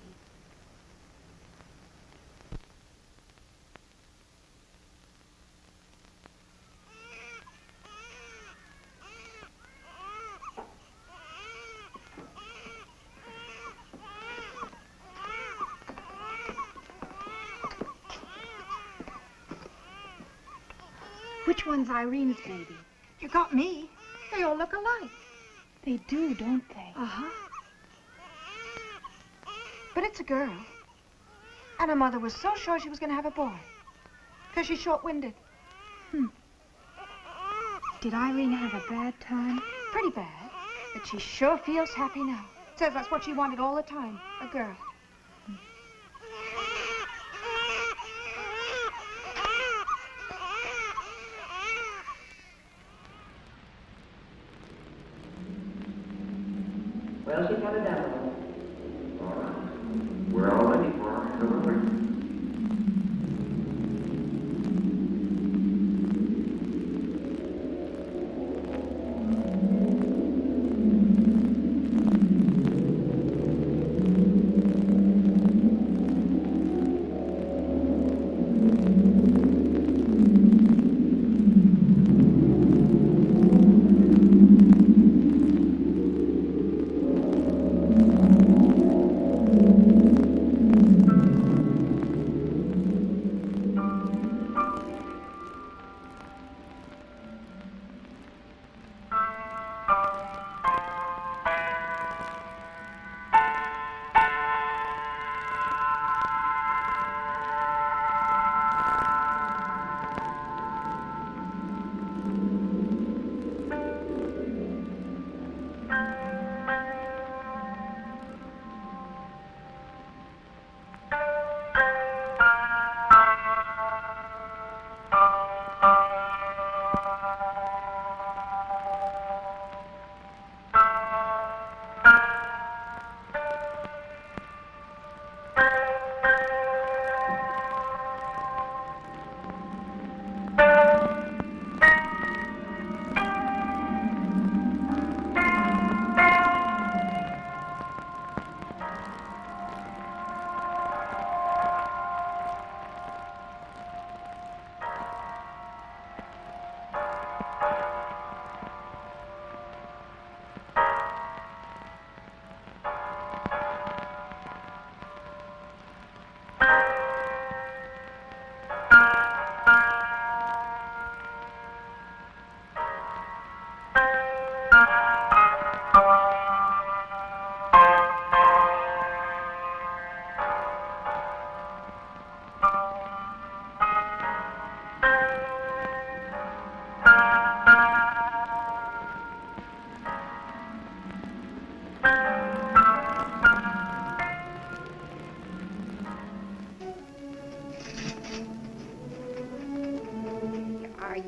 Which one's Irene's baby? You got me. They all look alike. They do, don't they? Uh-huh. But it's a girl. And her mother was so sure she was going to have a boy. Because she's short-winded. Did Irene have a bad time? Pretty bad. But she sure feels happy now. Says that's what she wanted all the time. A girl. Well, she got it down. All right. We're all ready for our delivery.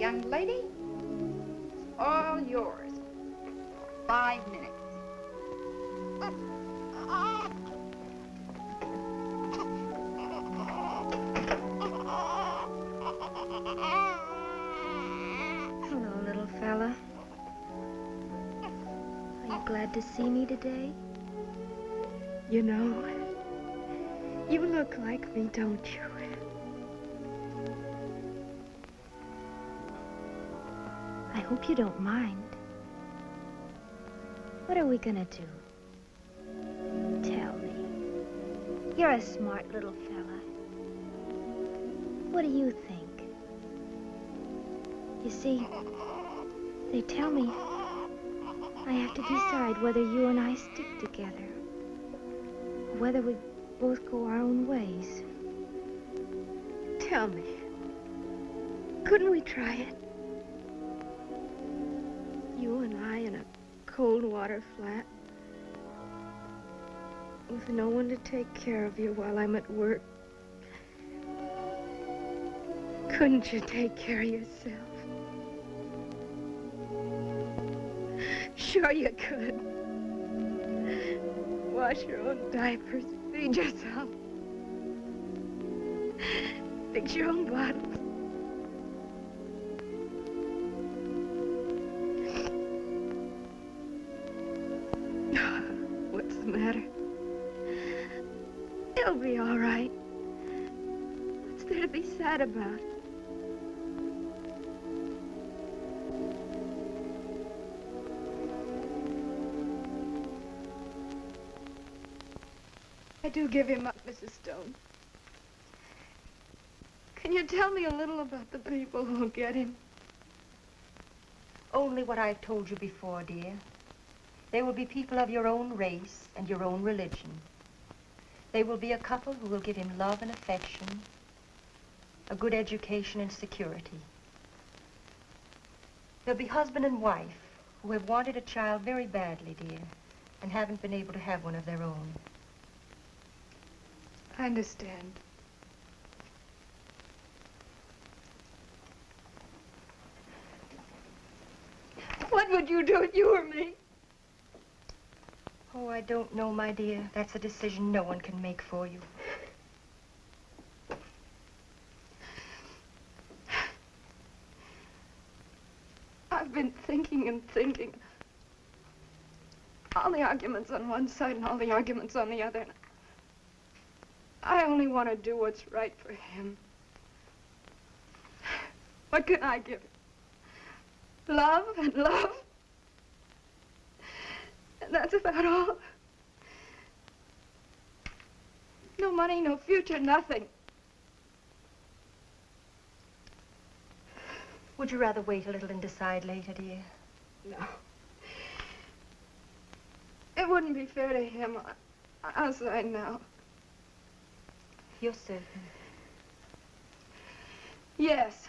Young lady, it's all yours. 5 minutes. Hello, little fella. Are you glad to see me today? You know, you look like me, don't you? I hope you don't mind. What are we gonna do? Tell me. You're a smart little fella. What do you think? You see, they tell me I have to decide whether you and I stick together, or whether we both go our own ways. Tell me, couldn't we try it? You and I in a cold water flat, with no one to take care of you while I'm at work. Couldn't you take care of yourself? Sure you could. Wash your own diapers, feed yourself, fix your own bottles. What's the matter? It'll be all right. What's there to be sad about? I do give him up, Mrs. Stone. Can you tell me a little about the people who'll get him? Only what I've told you before, dear. They will be people of your own race and your own religion. They will be a couple who will give him love and affection, a good education and security. They'll be husband and wife who have wanted a child very badly, dear, and haven't been able to have one of their own. I understand. What would you do if you were me? Oh, I don't know, my dear. That's a decision no one can make for you. I've been thinking and thinking. All the arguments on one side and all the arguments on the other. I only want to do what's right for him. What can I give him? Love and love. And that's about all. No money, no future, nothing. Would you rather wait a little and decide later, dear? No. It wouldn't be fair to him. I'll sign now. You're certain? Yes.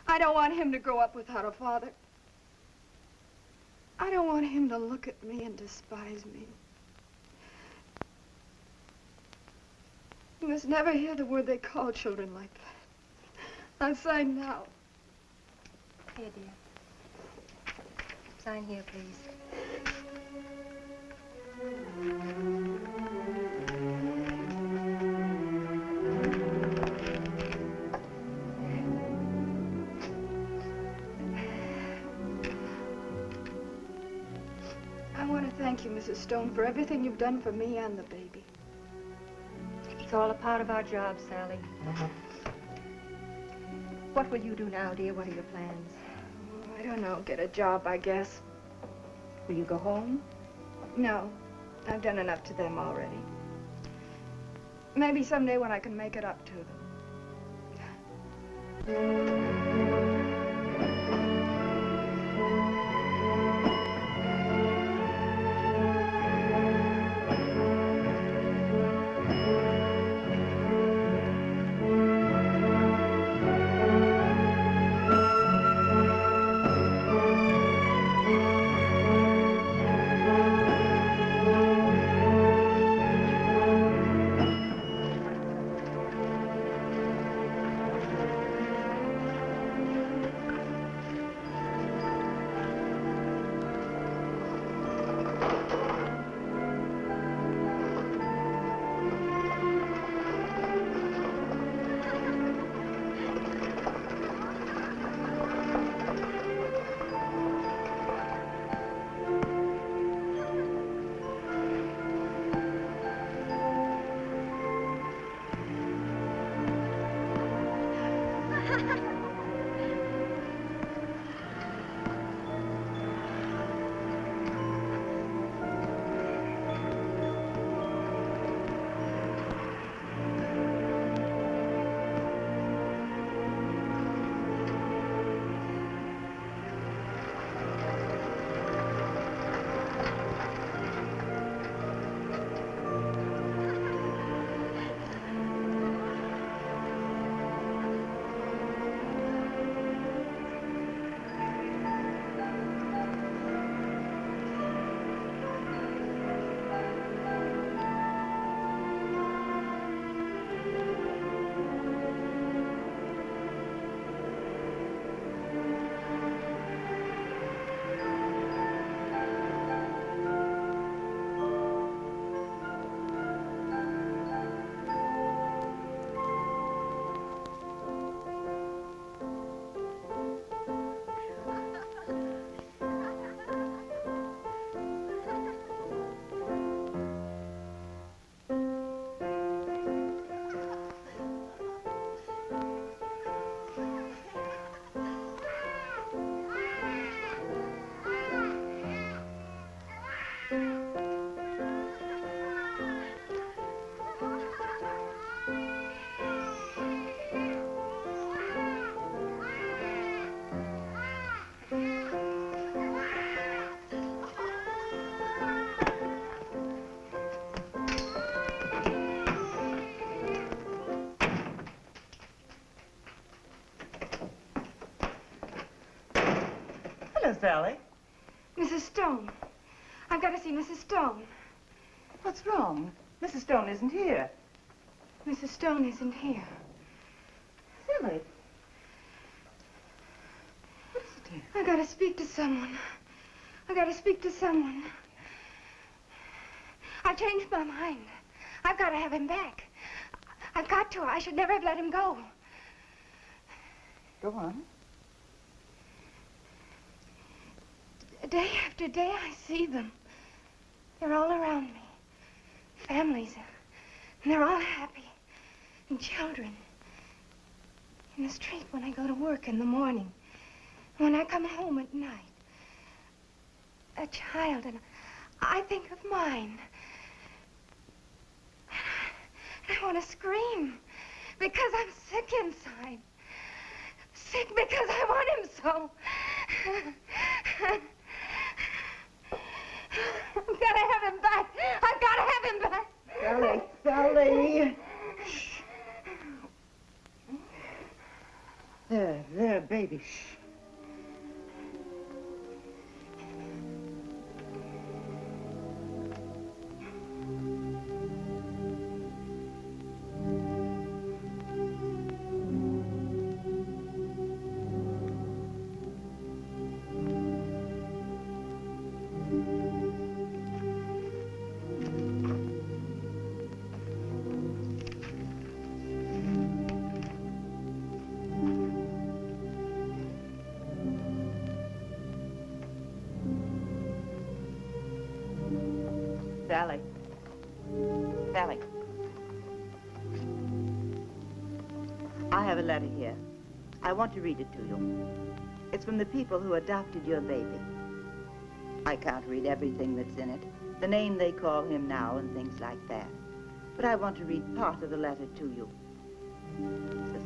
I don't want him to grow up without a father. I don't want him to look at me and despise me. You must never hear the word they call children like that. I'll sign now. Here, dear. Sign here, please. I want to thank you, Mrs. Stone, for everything you've done for me and the baby. It's all a part of our job, Sally. What will you do now, dear? What are your plans? Oh, I don't know. Get a job, I guess. Will you go home? No. I've done enough to them already. Maybe someday when I can make it up to them. Sally. Mrs. Stone. I've got to see Mrs. Stone. What's wrong? Mrs. Stone isn't here. Mrs. Stone isn't here. Sally. What is it, dear? I got to speak to someone. I got to speak to someone. I changed my mind. I've got to have him back. I've got to. I should never have let him go. Go on. Day after day, I see them. They're all around me. Families. And they're all happy. And children. In the street when I go to work in the morning. When I come home at night. A child, and I think of mine. And I want to scream. Because I'm sick inside. Sick because I want him so. I've got to have him back. I've got to have him back. Sally, Sally. Shh. There, baby. Shh. Sally. Sally. I have a letter here. I want to read it to you. It's from the people who adopted your baby. I can't read everything that's in it, the name they call him now and things like that. But I want to read part of the letter to you. Listen.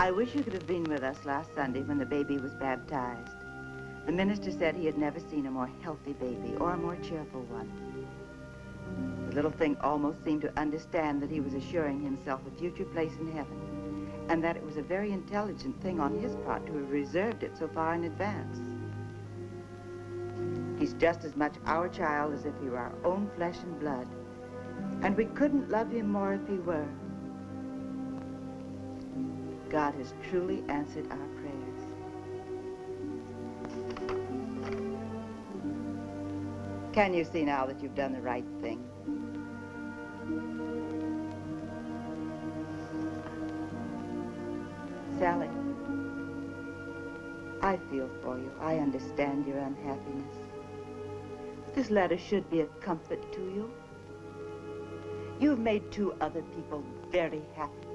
I wish you could have been with us last Sunday when the baby was baptized. The minister said he had never seen a more healthy baby or a more cheerful one. The little thing almost seemed to understand that he was assuring himself a future place in heaven, and that it was a very intelligent thing on his part to have reserved it so far in advance. He's just as much our child as if he were our own flesh and blood, and we couldn't love him more if he were. God has truly answered our prayers. Can you see now that you've done the right thing? Sally, I feel for you. I understand your unhappiness. This letter should be a comfort to you. You've made 2 other people very happy.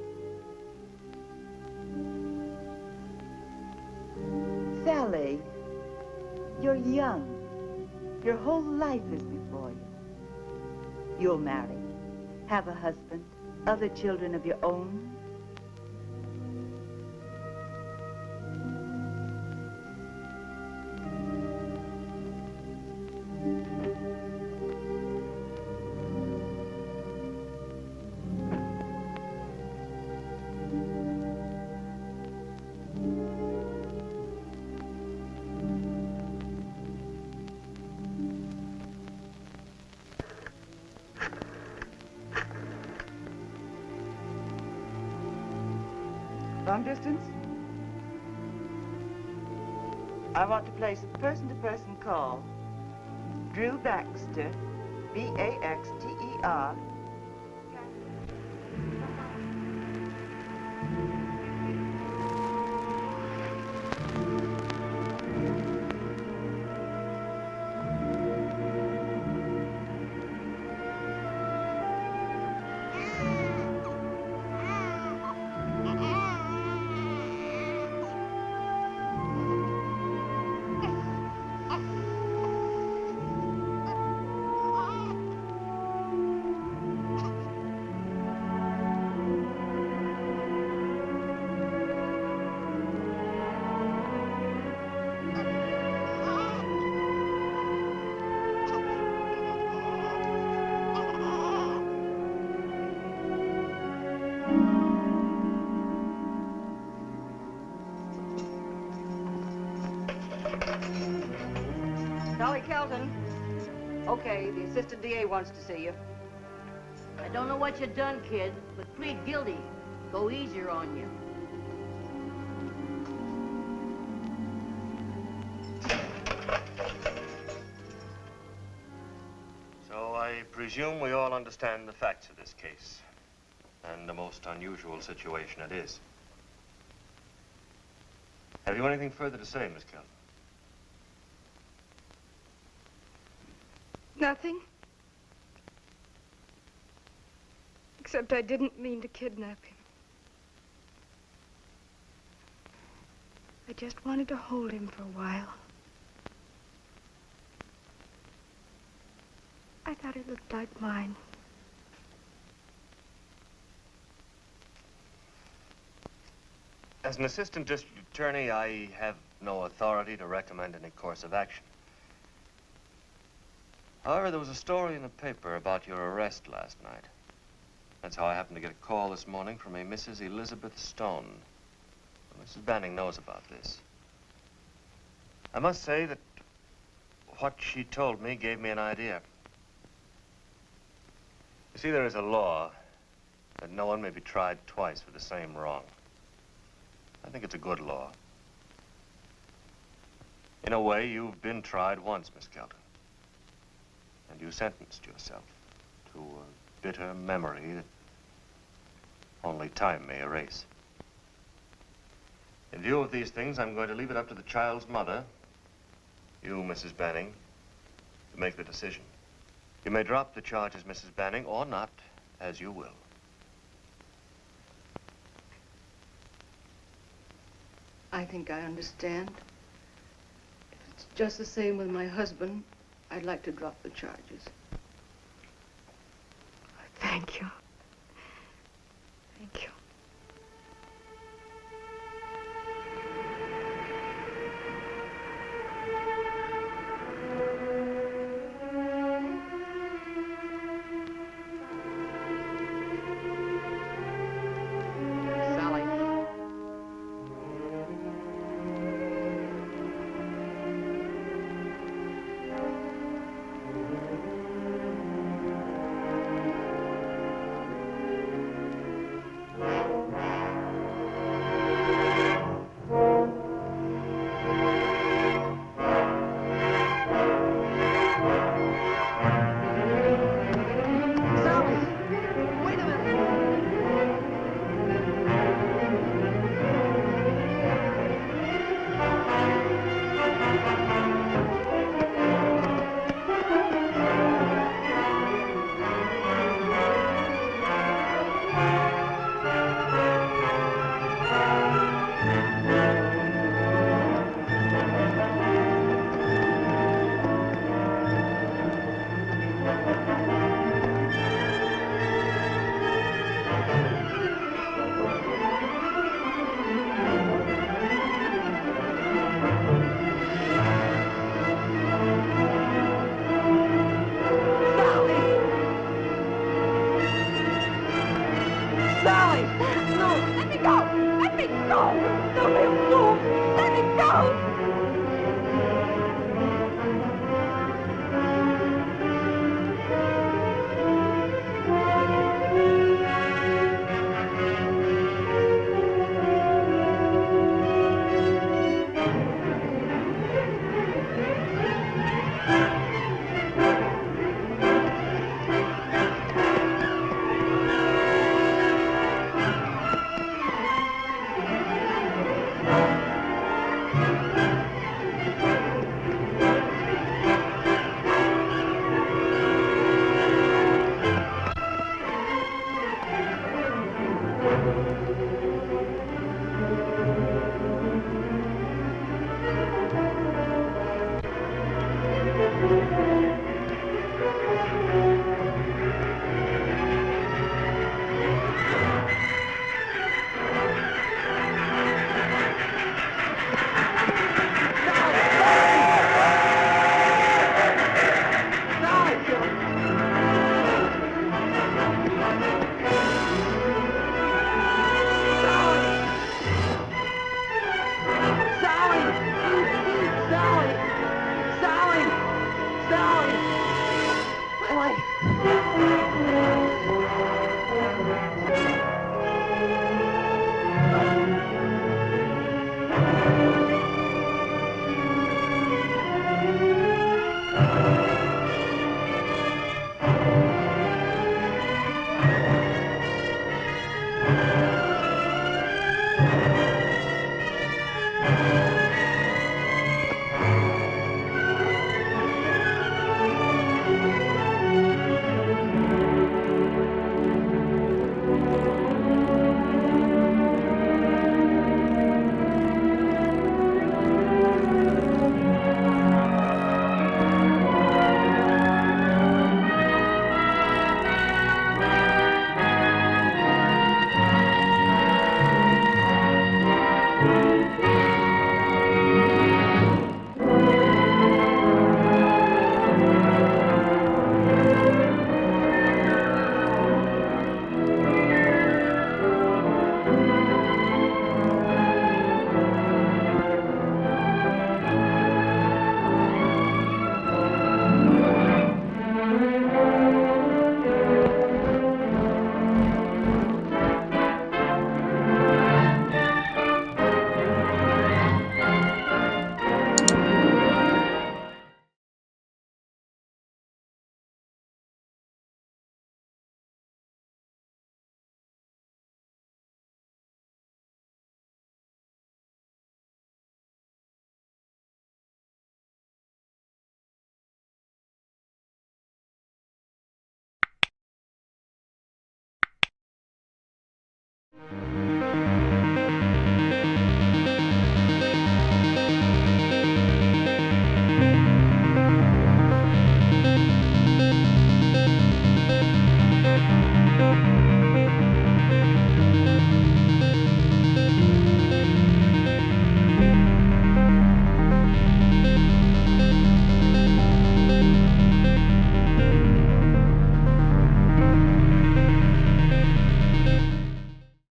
Sally, you're young. Your whole life is before you. You'll marry, have a husband, other children of your own. Long distance? I want to place a person-to-person call. Drew Baxter, B-A-X-T-E-R. Okay, the assistant DA wants to see you. I don't know what you done, kid, but plead guilty. Go easier on you. So I presume we all understand the facts of this case, and the most unusual situation it is. Have you anything further to say, Miss Kelton? Nothing. Except I didn't mean to kidnap him. I just wanted to hold him for a while. I thought it looked like mine. As an assistant district attorney, I have no authority to recommend any course of action. However, there was a story in the paper about your arrest last night. That's how I happened to get a call this morning from a Mrs. Elizabeth Stone. Mrs. Banning knows about this. I must say that what she told me gave me an idea. You see, there is a law that no one may be tried twice for the same wrong. I think it's a good law. In a way, you've been tried once, Miss Kelton. And you sentenced yourself to a bitter memory that only time may erase. In view of these things, I'm going to leave it up to the child's mother, you, Mrs. Banning, to make the decision. You may drop the charges, Mrs. Banning, or not, as you will. I think I understand. If it's just the same with my husband, I'd like to drop the charges. Thank you. Thank you.